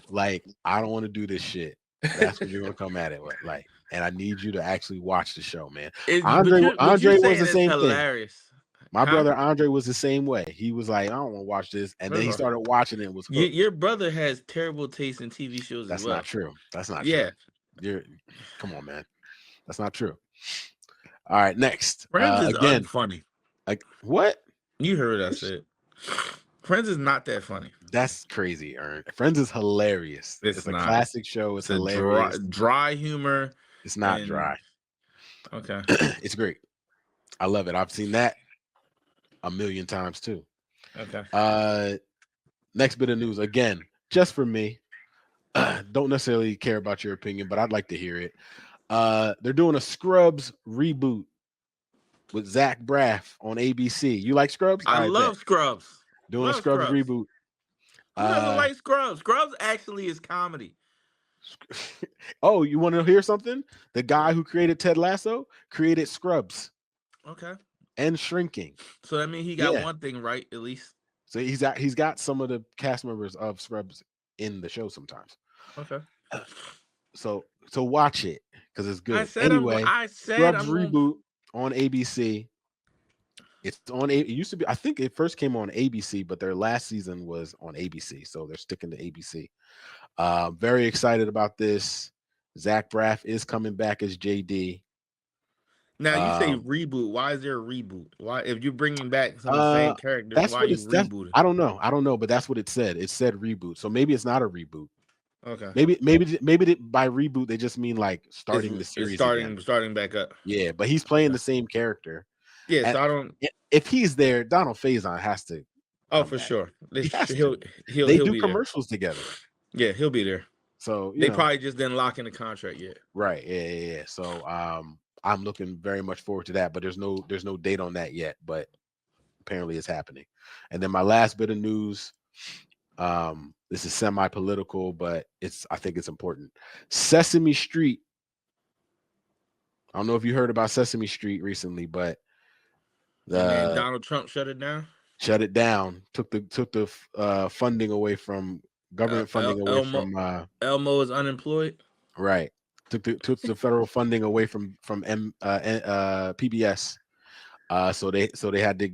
like, I don't want to do this shit. That's what you're gonna come at it with. Like, and I need you to actually watch the show, man. Andre was the same thing. My brother Andre was the same way. He was like, I don't want to watch this, and then he started watching it and was hooked. Your brother has terrible taste in TV shows. That's as well. Not true. That's not true. Come on, man. That's not true. All right, next. Friends is unfunny. Like what? You heard what I said. Friends is not that funny. That's crazy, Ern. Friends is hilarious. It's a classic show. It's hilarious. Dry humor. It's not dry. Okay. It's great. I love it. I've seen that a million times too. Okay. Next bit of news, again, just for me. Don't necessarily care about your opinion, but I'd like to hear it. They're doing a Scrubs reboot with Zach Braff on ABC. You like Scrubs? I love Scrubs. Doing a Scrubs reboot. Who doesn't like Scrubs? Scrubs actually is comedy. Oh, you want to hear something? The guy who created Ted Lasso created Scrubs. Okay. And Shrinking. So that means he got one thing right, at least. So he's got some of the cast members of Scrubs in the show sometimes. Okay. So watch it because it's good. I said Scrubs reboot on ABC. It's on. It used to be. I think it first came on ABC, but their last season was on ABC, so they're sticking to ABC. Very excited about this. Zach Braff is coming back as JD. Now you say reboot. Why is there a reboot? Why, if you're bringing back some of the same characters, why are you rebooting? I don't know, but that's what it said. It said reboot, so maybe it's not a reboot. Okay. Maybe by reboot they just mean like starting the series. Starting back up. Yeah, but he's playing the same character. Yeah, so I don't. If he's there, Donald Faison has to. Oh, for sure. They do commercials together. Yeah, he'll be there. So they probably just didn't lock in the contract yet. Right. Yeah. So I'm looking very much forward to that, but there's no date on that yet, but apparently it's happening. And then my last bit of news, this is semi-political, but I think it's important. Sesame Street. I don't know if you heard about Sesame Street recently, but My man Donald Trump shut it down. Shut it down. Took the funding away from government funding away from Elmo is unemployed. Right. Took the federal funding away from PBS. So they had to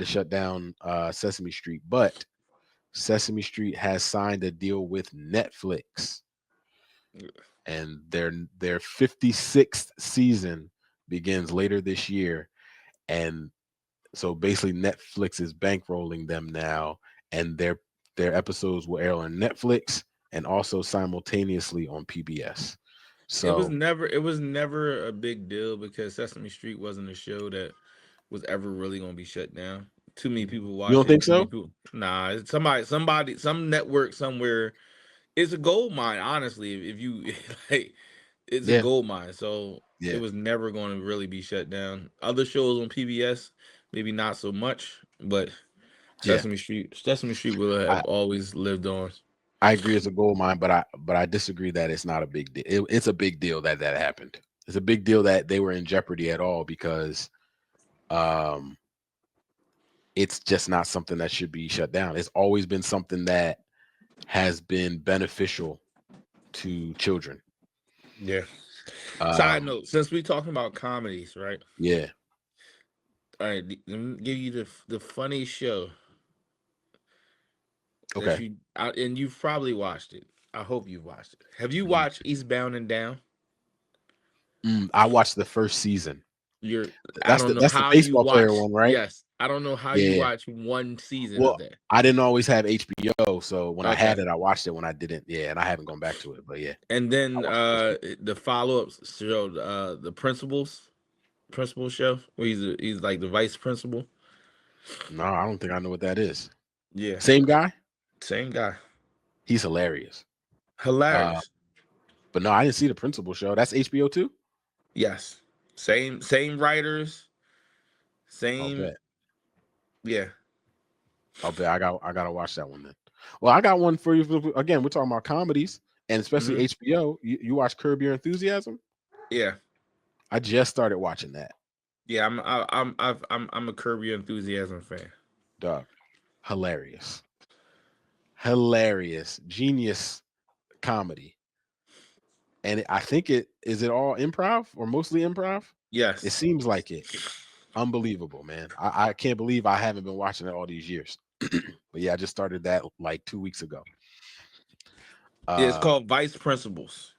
shut down Sesame Street, but Sesame Street has signed a deal with Netflix, and their 56th season begins later this year, and so basically Netflix is bankrolling them now, and their episodes will air on Netflix and also simultaneously on PBS. So it was never a big deal because Sesame Street wasn't a show that was ever really going to be shut down. Too many people watch it. You don't think so? Nah, somebody, some network somewhere. It's a gold mine, honestly. If you like, it's a gold mine. So it was never going to really be shut down. Other shows on PBS, maybe not so much, but Sesame Street will have always lived on. I agree, it's a gold mine, but I disagree that it's not a big deal. It's a big deal that happened. It's a big deal that they were in jeopardy at all, because it's just not something that should be shut down. It's always been something that has been beneficial to children. Yeah. Side note, since we're talking about comedies, right? Yeah. All right, let me give you the funny show. Okay. And you've probably watched it. I hope you've watched it. Have you watched Eastbound and Down? I watched the first season. That's the baseball player one, right? Yes. I don't know how you watch one season of that. I didn't always have HBO, so when I had it, I watched it. When I didn't, and I haven't gone back to it, but yeah. And then the follow-up show, the principal show, where he's like the vice principal. No, I don't think I know what that is. Yeah. Same guy? Same guy. He's hilarious. But no, I didn't see the principal show. That's HBO too? Yes. Same writers. Same. Yeah. I'll bet I gotta watch that one then. Well, I got one for you. Again, we're talking about comedies, and especially HBO. You watch Curb Your Enthusiasm? Yeah. I just started watching that. Yeah, I'm a Curb Your Enthusiasm fan. Dog. Hilarious. Genius comedy. And I think is it all improv or mostly improv? Yes. It seems like it. Unbelievable, man. I can't believe I haven't been watching it all these years. But yeah, I just started that like 2 weeks ago. It's called Vice Principals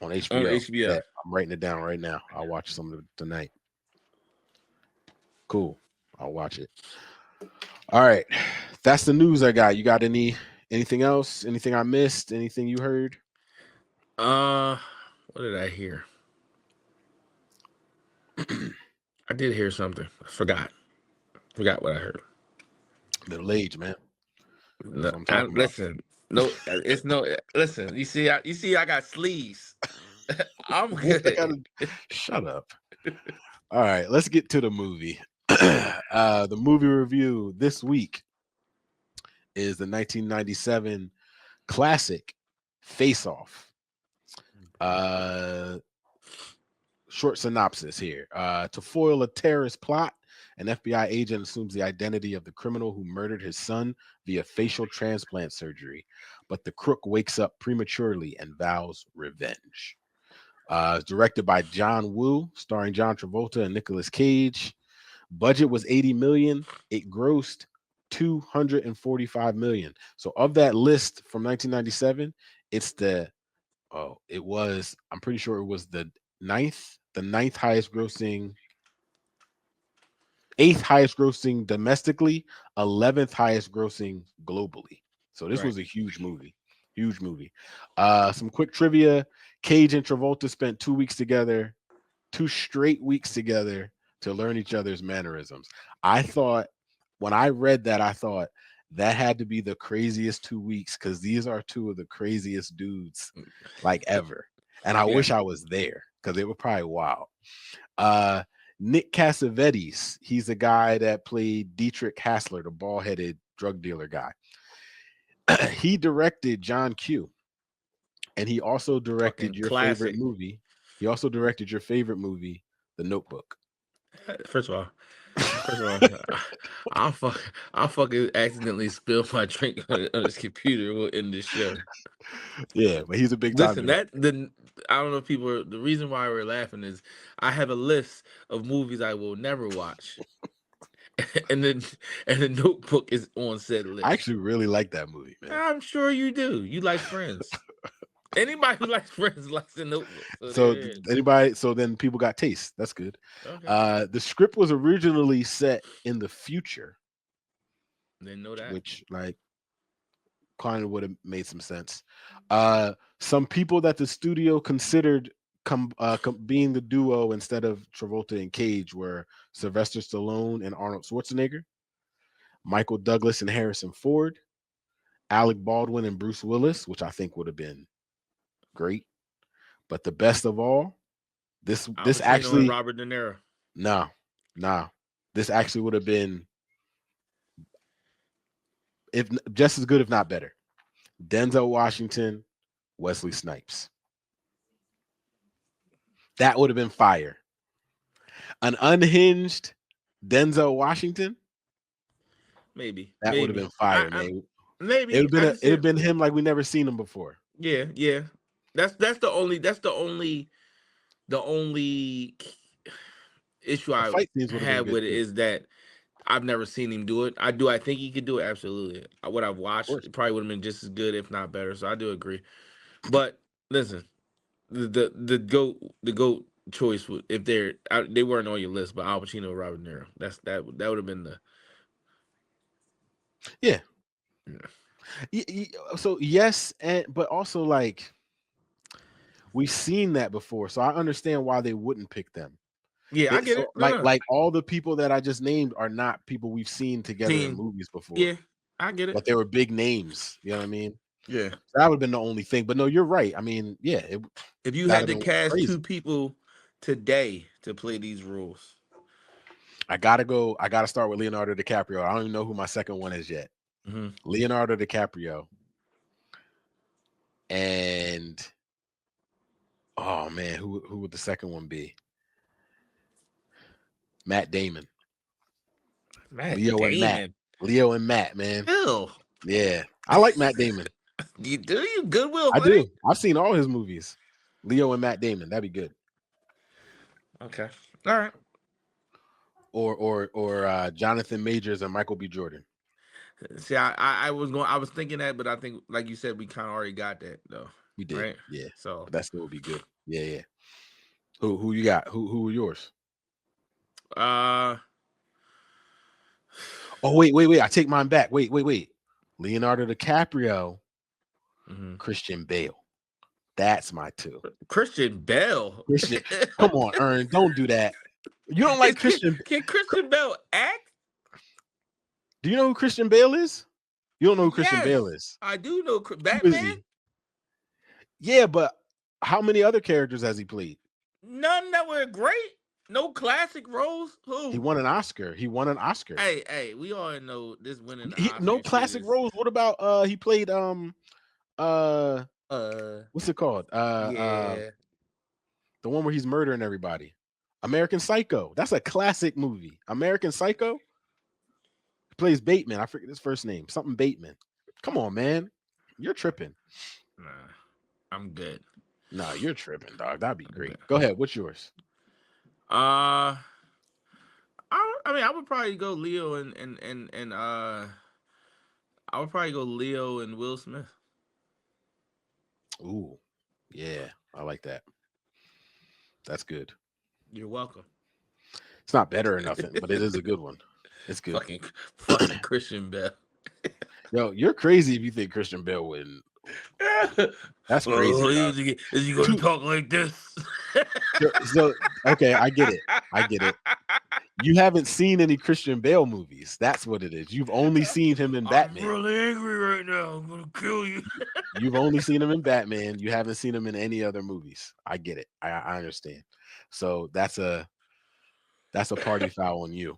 on HBO. Yeah, I'm writing it down right now. I'll watch some of it tonight. Cool. I'll watch it. All right. That's the news I got. You got anything else? Anything I missed? Anything you heard? What did I hear? I did hear something. I forgot what I heard. Middle age, man. Listen, listen. You see, I got sleeves. I'm good. Shut up. All right, let's get to the movie. The movie review this week is the 1997 classic Face Off. Short synopsis here. To foil a terrorist plot, an FBI agent assumes the identity of the criminal who murdered his son via facial transplant surgery, but the crook wakes up prematurely and vows revenge. Directed by John Woo, starring John Travolta and Nicolas Cage. Budget was $80 million. It grossed $245 million. So of that list from 1997, I'm pretty sure it was the ninth highest grossing, 8th highest grossing domestically, 11th highest grossing globally. So this was a huge movie. Some quick trivia. Cage and Travolta spent 2 weeks together, 2 straight weeks together to learn each other's mannerisms. When I read that, I thought that had to be the craziest 2 weeks, because these are two of the craziest dudes like ever. And I wish I was there, because it was probably wild. Nick Cassavetes, he's the guy that played Dietrich Hassler, the bald-headed drug dealer guy. He directed John Q. And he also directed Fucking your classic. favorite movie. He also directed your favorite movie, The Notebook. First of all, I'll fucking accidentally spill my drink on this computer. We'll end this show. Yeah, but he's a big time. Listen, I don't know if people are, the reason why we're laughing is I have a list of movies I will never watch. and the Notebook is on said list. I actually really like that movie, man. I'm sure you do. You like Friends. Anybody who likes Friends likes The Notebook. So then people got taste. That's good. Okay. The script was originally set in the future. Didn't know that. Which kind of would have made some sense. Some people that the studio considered being the duo instead of Travolta and Cage were Sylvester Stallone and Arnold Schwarzenegger, Michael Douglas and Harrison Ford, Alec Baldwin and Bruce Willis, which I think would have been great. But the best of all, this actually Robert De Niro. No. This actually would have been if just as good, if not better. Denzel Washington, Wesley Snipes. That would have been fire. An unhinged Denzel Washington. Maybe that would have been fire, man. Maybe it would have been him like we never seen him before. Yeah. That's the only issue I had with it is that I've never seen him do it. I think he could do it, absolutely. What I've watched, it probably would have been just as good, if not better. So I do agree. But listen, the GOAT choice would, if they weren't on your list, but Al Pacino, Robert De Niro. That would have been the yeah. So yes, but also like we've seen that before, so I understand why they wouldn't pick them. Yeah, I get it. Like all the people that I just named are not people we've seen together in movies before. Yeah, I get it. But they were big names. You know what I mean? Yeah, so that would have been the only thing. But no, you're right. I mean, yeah. If you had to cast two people today to play these roles, I gotta start with Leonardo DiCaprio. I don't even know who my second one is yet. Mm-hmm. Leonardo DiCaprio. And oh man, who would the second one be? Matt Damon. Leo and Matt, man. Ew. Yeah. I like Matt Damon. You Goodwill? I do. I've seen all his movies. Leo and Matt Damon. That'd be good. Okay. All right. Or Jonathan Majors and Michael B. Jordan. See, I was thinking that, but I think, like you said, we kind of already got that though. We did, right? Yeah. So that still would be good. Yeah. Who you got? Who are yours? Oh wait! I take mine back. Wait! Leonardo DiCaprio, Christian Bale. That's my two. Christian Bale. Come on, Ern, don't do that. You don't like Christian? Can Christian Bale act? Do you know who Christian Bale is? You don't know who Christian Bale is? I do know Batman. Yeah, but how many other characters has he played? None that were great. No classic roles. Who? He won an Oscar. Hey, we all know this winning. No classic roles. What about he played what's it called? The one where he's murdering everybody. American Psycho. That's a classic movie. American Psycho. He plays Bateman. I forget his first name. Something Bateman. Come on, man. You're tripping. Nah, I'm good. Nah, you're tripping, dog. That'd be great. Go ahead. What's yours? I mean, I would probably go Leo and I would probably go Leo and Will Smith. Ooh, yeah, I like that. That's good. You're welcome. It's not better or nothing, but it is a good one. It's good. Fucking Christian Bale. Yo, you're crazy if you think Christian Bale wouldn't. That's crazy. Is he going to talk like this? So okay, I get it. I get it. You haven't seen any Christian Bale movies. That's what it is. You've only seen him in I'm Batman. really angry right now. I'm gonna kill you. You've only seen him in Batman. You haven't seen him in any other movies. I get it. I understand. So that's a party foul on you.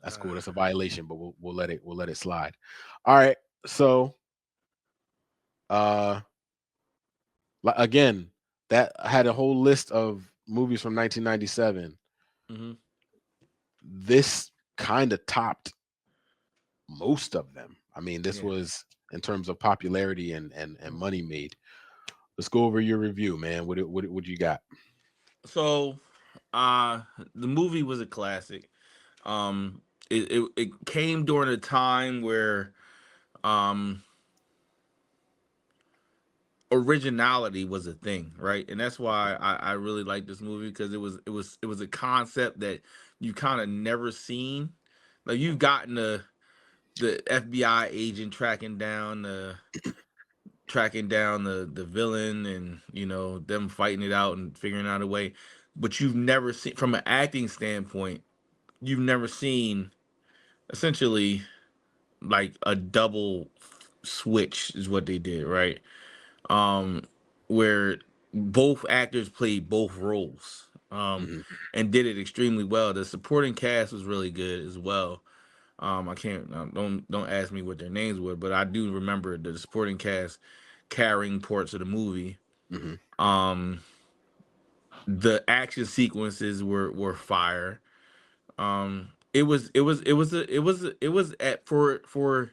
That's cool. That's a violation, but we'll let it slide. All right. So uh again, that had a whole list of movies from 1997. Mm-hmm. This kind of topped most of them. I mean, this Yeah. was in terms of popularity and money made. Let's go over your review, man. What you got? So, the movie was a classic. It came during a time where um originality was a thing, right? And that's why I really like this movie, because it was a concept that you kind of never seen. Like, you've gotten the FBI agent tracking down the villain, and them fighting it out and figuring out a way, but you've never seen, from an acting standpoint, you've never seen essentially like a double switch is what they did, right? um where both actors played both roles, Hmm. and did it extremely well. The supporting cast was really good as well. I can't don't ask me what their names were, but I do remember the supporting cast carrying parts of the movie. Hmm. um the action sequences were fire. It was at for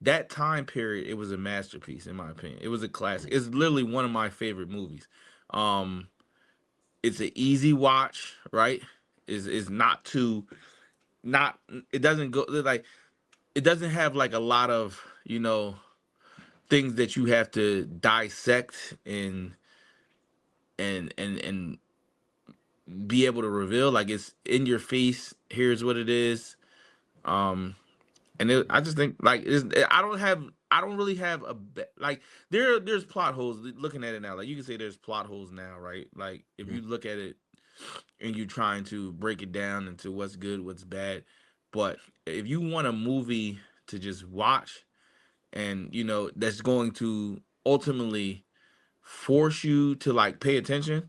that time period, it was a masterpiece, in my opinion. It was a classic. It's literally one of my favorite movies. Um, it's an easy watch, right? Is not too not it doesn't go like it doesn't have like a lot of things that you have to dissect and be able to reveal. Like, it's in your face. Here's what it is. Um, I just think, like, I don't really have like, there's plot holes. Looking at it now, like, you can say there's plot holes now, right? Like, if you look at it and you're trying to break it down into what's good, what's bad. But if you want a movie to just watch, and that's going to ultimately force you to, like, pay attention,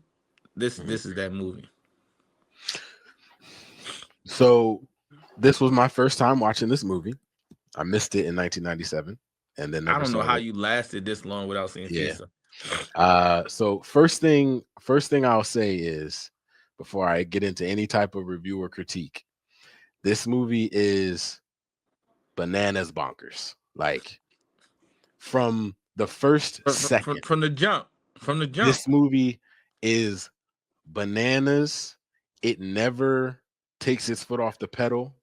Hmm. this is that movie. So this was my first time watching this movie. I missed it in 1997 and then I never don't know saw how it. you lasted this long without seeing Yeah. Fisa. So first thing I'll say is, before I get into any type of review or critique, this movie is bananas bonkers. Like, from the first second, From the jump, from the jump. this movie is bananas. It never takes its foot off the pedal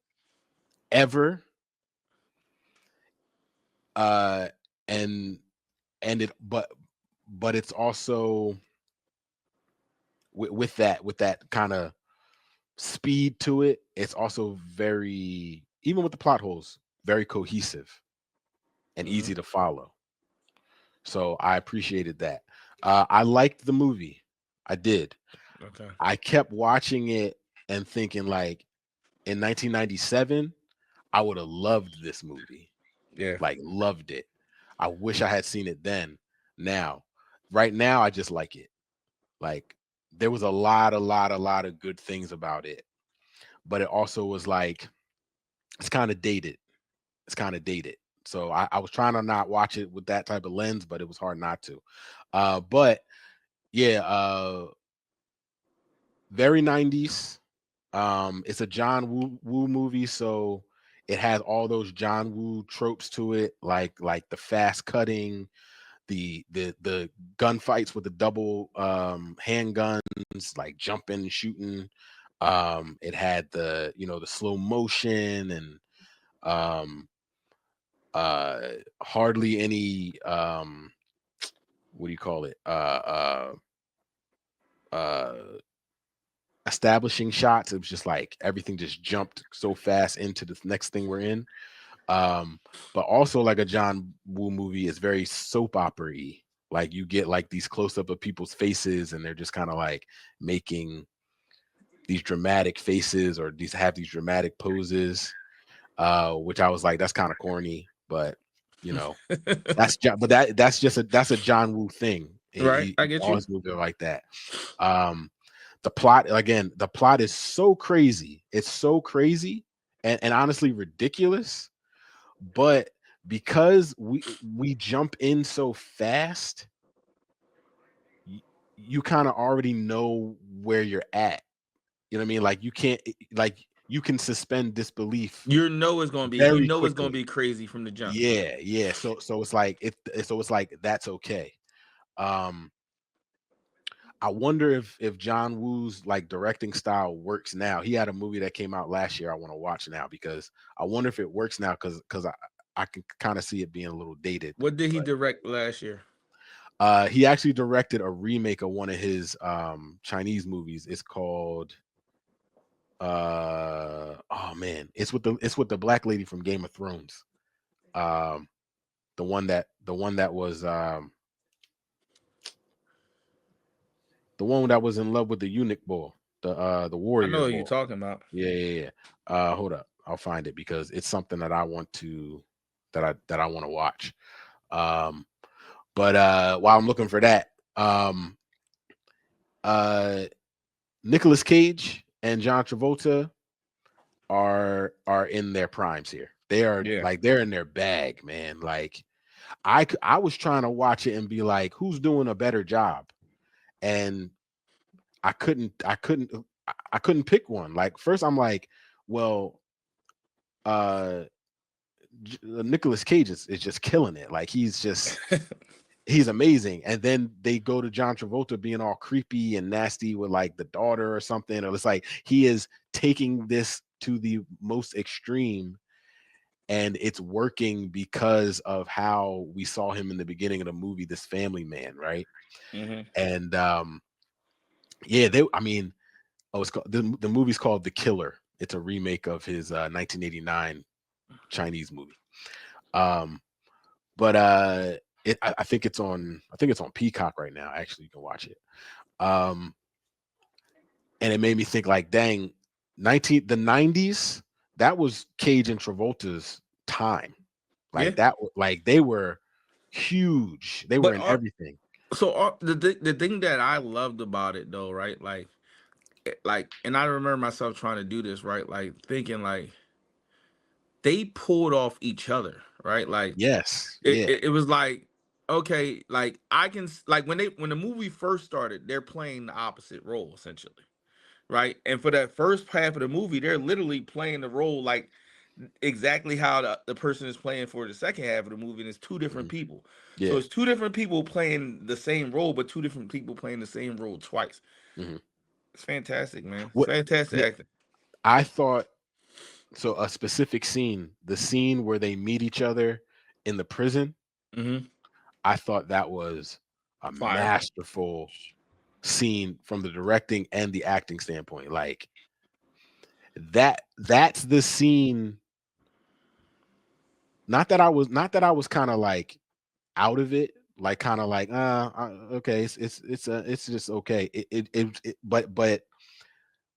ever. Uh and it but it's also with that kind of speed to it. It's also very, even with the plot holes, very cohesive and Hmm. easy to follow. So I appreciated that. I liked the movie. I did. Okay. I kept watching it and thinking, like, in 1997, I would have loved this movie. Yeah. Like, loved it. I wish I had seen it then. Now, right now, I just like it. Like, there was a lot of good things about it, but it also was like, it's kind of dated. It's kind of dated. So I was trying to not watch it with that type of lens, but it was hard not to. But yeah, very 90s. It's a John Woo movie, so it has all those John Woo tropes to it, like the fast cutting, the gunfights with the double handguns, like jumping, shooting. It had the slow motion and um hardly any what do you call it? Uh establishing shots. It was just like everything just jumped so fast into the next thing we're in. But also, like a John Woo movie, is very soap opera-y. Like you get like these close up of people's faces, and they're just kind of like making these dramatic faces or these dramatic poses, which I was like, that's kind of corny, but you know, that's a John Woo thing. Right, I He get you. always moved it like that. The plot, again, the plot is so crazy. It's so crazy and honestly ridiculous. But because we jump in so fast, you kind of already know where you're at. You know what I mean? Like you can't like you can suspend disbelief You know it's gonna be. You very know it's gonna quickly. be crazy from the jump. Yeah, yeah. So it's like it's like that's okay. Um, I wonder if John Woo's like directing style works now. He had a movie that came out last year I want to watch now, because I wonder if it works now, because I can kind of see it being a little dated. What did he But direct last year? he actually directed a remake of one of his Chinese movies. It's called oh man, it's with the black lady from Game of Thrones. Um the one that was the one that was in love with the eunuch boy, the I know warrior who you're boy. talking about. Yeah, yeah, yeah. Hold up, I'll find it because it's something that I want to that I want to watch. Um, but while I'm looking for that, uh, Nicolas Cage and John Travolta are in their primes here. They are Yeah. like they're in their bag, man. Like I was trying to watch it and be like, who's doing a better job? And I couldn't pick one. Like first I'm like, well, uh Nicolas Cage is just killing it. Like he's amazing. And then they go to John Travolta being all creepy and nasty with like the daughter or something. Or it's like he is taking this to the most extreme, and it's working because of how we saw him in the beginning of the movie, this family man, right? Mm-hmm. And yeah, they I mean, oh, it's called the movie's called The Killer. It's a remake of his 1989 Chinese movie. Um, but I think it's on Peacock right now. Actually, you can watch it. Um, and it made me think like, dang, the 90s, that was Cage and Travolta's time. Yeah. Like that, like they were huge. They were But in everything. the thing that I loved about it though, right? Like, and I remember myself trying to do this, right? Like thinking like they pulled off each other, right? Like Yes, it, yeah. it, it was like, okay, like I can like when the movie first started, they're playing the opposite role essentially, right? And for that first half of the movie, they're literally playing the role like exactly how the person is playing for the second half of the movie, and it's two different Mhm. people. So Yeah. it's two different people playing the same role, but two different people playing the same role twice. Mhm. It's fantastic, man. It's What? fantastic Yeah, acting. I thought so. A specific scene, the scene where they meet each other in the prison, Mm-hmm. I thought that was a Fire. masterful scene from the directing and the acting standpoint. Like that's the scene. Not that I was kind of like out of it, like kind of like okay, it's just okay.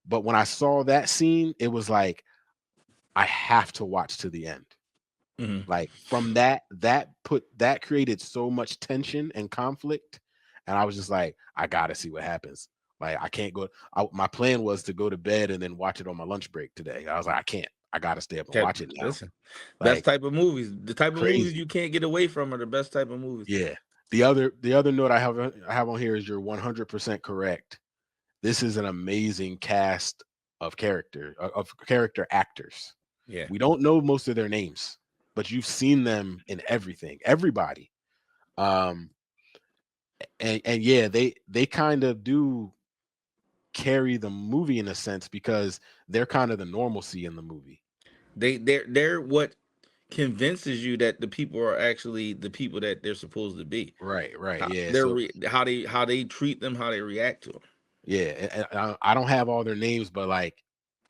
But when I saw that scene, it was like I have to watch to the end. Mm-hmm. Like from that created so much tension and conflict, and I was just like, I gotta see what happens. Like I can't go. My plan was to go to bed and then watch it on my lunch break today. I was like, I can't. I gotta stay up and Okay, watch it now. listen. Best Like type of movies. The type of movies crazy. you can't get away from are the best type of movies. Yeah. The other note I have on here is you're 100% correct. This is an amazing cast of character actors. Yeah. We don't know most of their names, but you've seen them in everything. Everybody. Um and yeah, they kind of do carry the movie in a sense because they're kind of the normalcy in the movie. They're what convinces you that the people are actually the people that they're supposed to be. Right, right. How, Yeah. they're So how they treat them, how they react to them. yeah, I don't have all their names, but like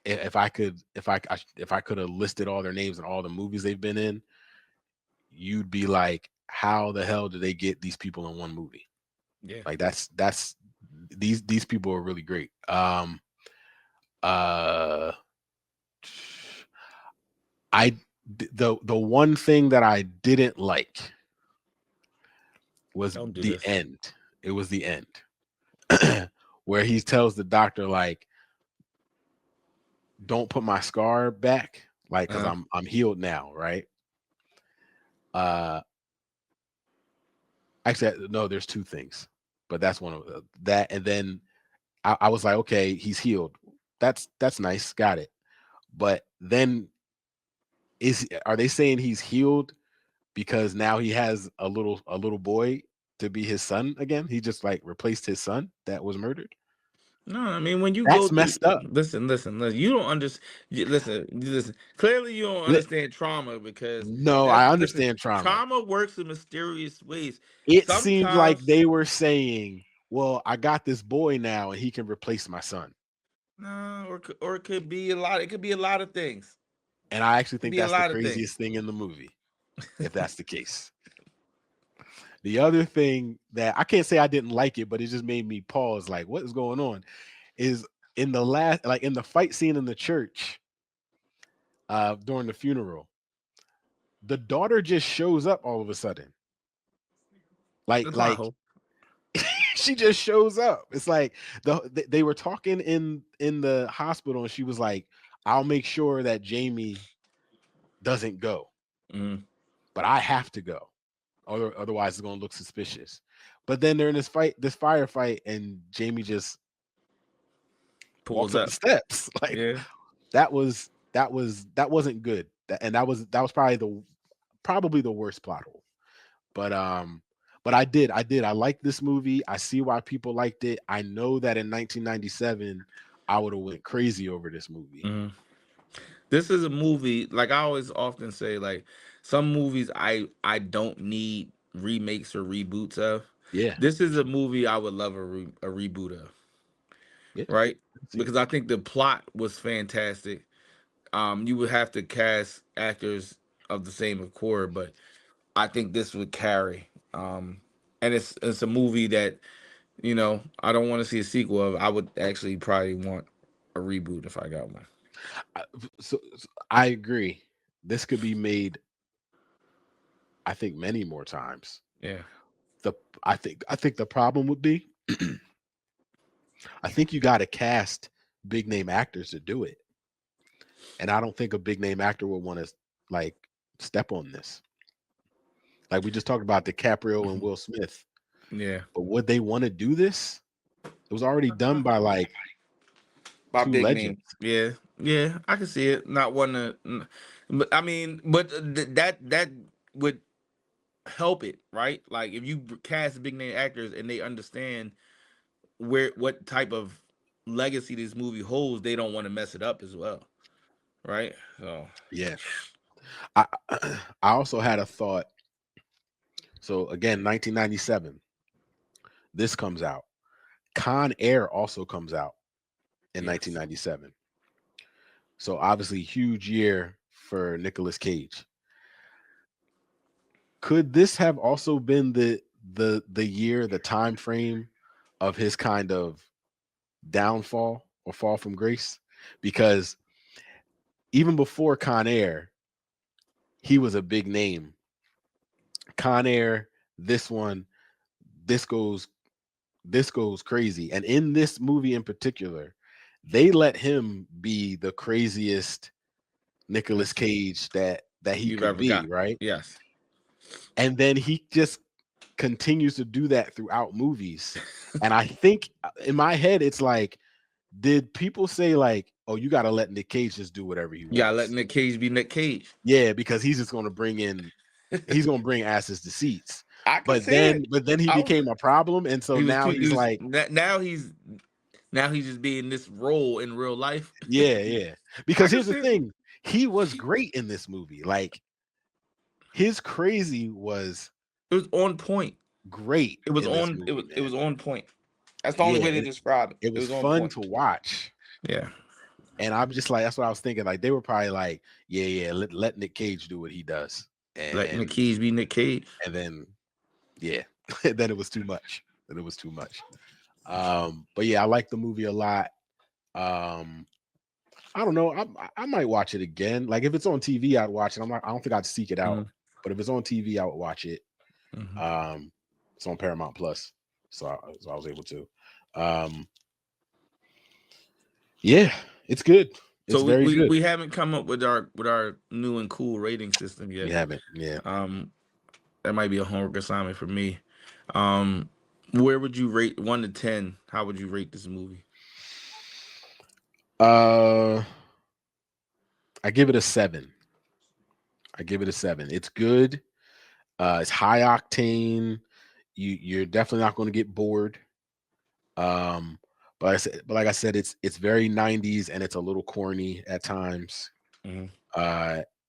if I could if I could have listed all their names and all the movies they've been in, you'd be like, how the hell did they get these people in one movie? Yeah. Like that's these people are really great. Uh I the one thing that I didn't like was Don't do the this. end. It was the end where he tells the doctor like, "Don't put my scar back, like, because I'm healed now, right?" Uh, Actually, no, there's two things, but that's one of that. And then I was like, okay, he's healed. That's nice, got it. But then are they saying he's healed because now he has a little boy to be his son again? He just like replaced his son that was murdered. No, I mean when you go That's through, messed up. listen. You don't understand. Listen. Clearly, you don't Li- understand trauma because No, that's I listen. understand trauma. Trauma works in mysterious ways. It seemed like Sometimes, they were saying, "Well, I got this boy now, and he can replace my son." no, or it could be a lot. It could be a lot of things. And I actually It could think be a that's the lot of things. craziest thing in the movie, if that's the case. The other thing that I can't say I didn't like it, but it just made me pause, like, what is going on? Is in the last, like in the fight scene in the church, during the funeral, the daughter just shows up all of a sudden. The plot Like hole. she just shows up. It's like they were talking in the hospital, and she was like, "I'll make sure that Jamie doesn't go, Mm. but I have to go, or otherwise it's gonna look suspicious." But then they're in this firefight, and Jamie just Pulls walks up the up. steps. Like Yeah. that wasn't good. That was probably the worst plot hole. But I like this movie. I see why people liked it. I know that in 1997 I would have went crazy over this movie. Mm. This is a movie, like I always often say, like some movies I don't need remakes or reboots of. Yeah, This for is a sure. movie I would love a reboot of, Yeah, right? see it. Because I think the plot was fantastic. You would have to cast actors of the same accord, but I think this would carry. And it's a movie that I don't want to see a sequel of. I would actually probably want a reboot if I got one. I, so I agree. This could be made, I think, many more times. Yeah. The I think the problem would be, I think you got to cast big name actors to do it, and I don't think a big name actor would want to like step on this. Like we just talked about DiCaprio and Will Smith, Yeah. but would they want to do this? It was already done by like By two big name. legends. Yeah. Yeah, I can see it. Not one to, but I mean, but that would help it, right? Like if you cast big name actors and they understand what type of legacy this movie holds, they don't want to mess it up as well, right? So Yeah. I I also had a thought. So again, 1997, this comes out. Con Air also comes out in yes. 1997. So obviously huge year for Nicolas Cage. Could this have also been the year, the time frame of his kind of downfall or fall from grace? Because even before Con Air, he was a big name. Con Air, this one, this goes this goes crazy. And in this movie in particular, they let him be the craziest Nicolas Cage that he You've could ever be, got. right? Yes. And then he just continues to do that throughout movies. And I think in my head, it's like, did people say like, "Oh, you got to let Nick Cage just do whatever he You gotta let wants"? Nick Cage be Nick Cage. Yeah, because he's just going to he's going to bring asses to seats. I can But see then, it. but then he I was. became a problem, and so He was now too. He he's was like, now he's just being this role in real life. yeah, yeah. I Because can here's the see it. thing, he was great in this movie. Like his crazy was It was on point. great It was in this on. It movie, was. It man. was on point. That's the only Yeah, way to describe it. it It was was on fun point. to watch. Yeah. And I'm just like, that's what I was thinking. Like they were probably like, yeah, let Nick Cage do what he does. Let Nick Cage be Nick Cage. And then, yeah, then it was too much. But yeah, I like the movie a lot. I don't know. I might watch it again. Like if it's on TV, I'd watch it. I don't think I'd seek it out. But if it's on TV, I would watch it. It's on Paramount Plus, so I was able to. Yeah, it's good. It's very good. We haven't come up with our new and cool rating system yet. We haven't. Yeah. That might be a homework assignment for me. Where would you rate 1 to 10? How would you rate this movie? I give it a 7. It's good. It's high octane. You're definitely not going to get bored. But like I said, it's very 90s and it's a little corny at times.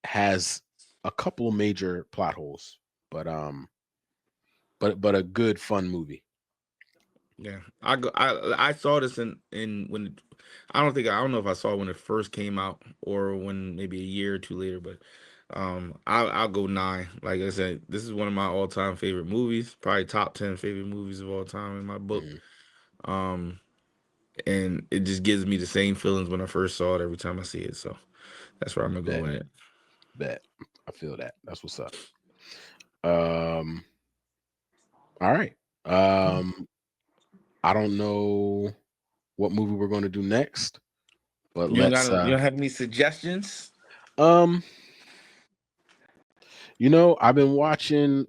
Has a couple of major plot holes, but a good fun movie. Yeah, I saw this in when I don't know if I saw it when it first came out or when maybe a year or two later, but I'll go 9. Like I said, this is one of my all-time favorite movies, probably top 10 favorite movies of all time in my book. And it just gives me the same feelings when I first saw it every time I see it. So that's where I'm gonna go with it. Bet. I feel that. That's what's up. All right. I don't know what movie we're going to do next, but you don't have any suggestions? I've been watching.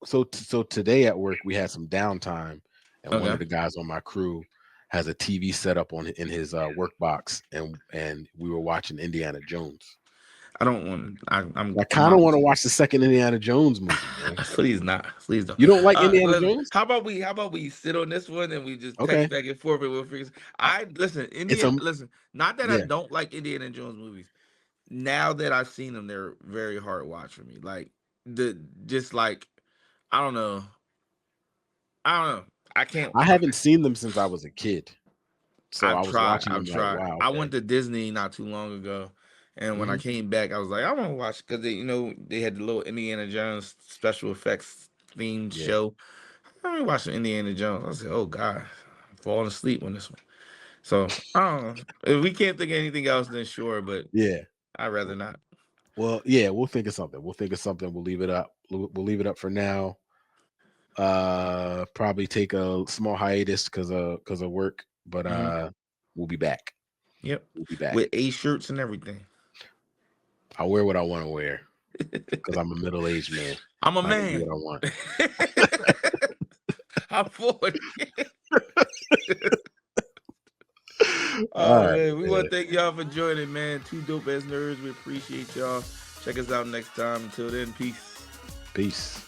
So today at work we had some downtime, and one of the guys on my crew has a TV set up in his work box, and we were watching Indiana Jones. I don't want. I kind of want to watch the second Indiana Jones movie. Man. Please not. Please don't. You don't like Indiana Jones? How about we sit on this one and we just text back and forth and we'll figure. Listen. Not that I don't like Indiana Jones movies. Now that I've seen them, they're very hard watch for me. Like I don't know. I can't. I haven't seen them since I was a kid. So I was watching them. Like, wow, I went to Disney not too long ago. And when I came back, I was like, I want to watch because they had the little Indiana Jones special effects themed show. I watched some Indiana Jones. I said, oh God, I'm falling asleep on this one. So I don't know. If we can't think of anything else, then sure. But I'd rather not. Well, yeah, we'll think of something. We'll leave it up. We'll leave it up for now. Probably take a small hiatus because of work, but we'll be back. Yep, we'll be back with A shirts and everything. I wear what I want to wear because I'm a middle-aged man. I'm a man. Do what I want. I'm 40. All right, man. We want to thank y'all for joining, man. 2 dope ass nerds. We appreciate y'all. Check us out next time. Until then, peace. Peace.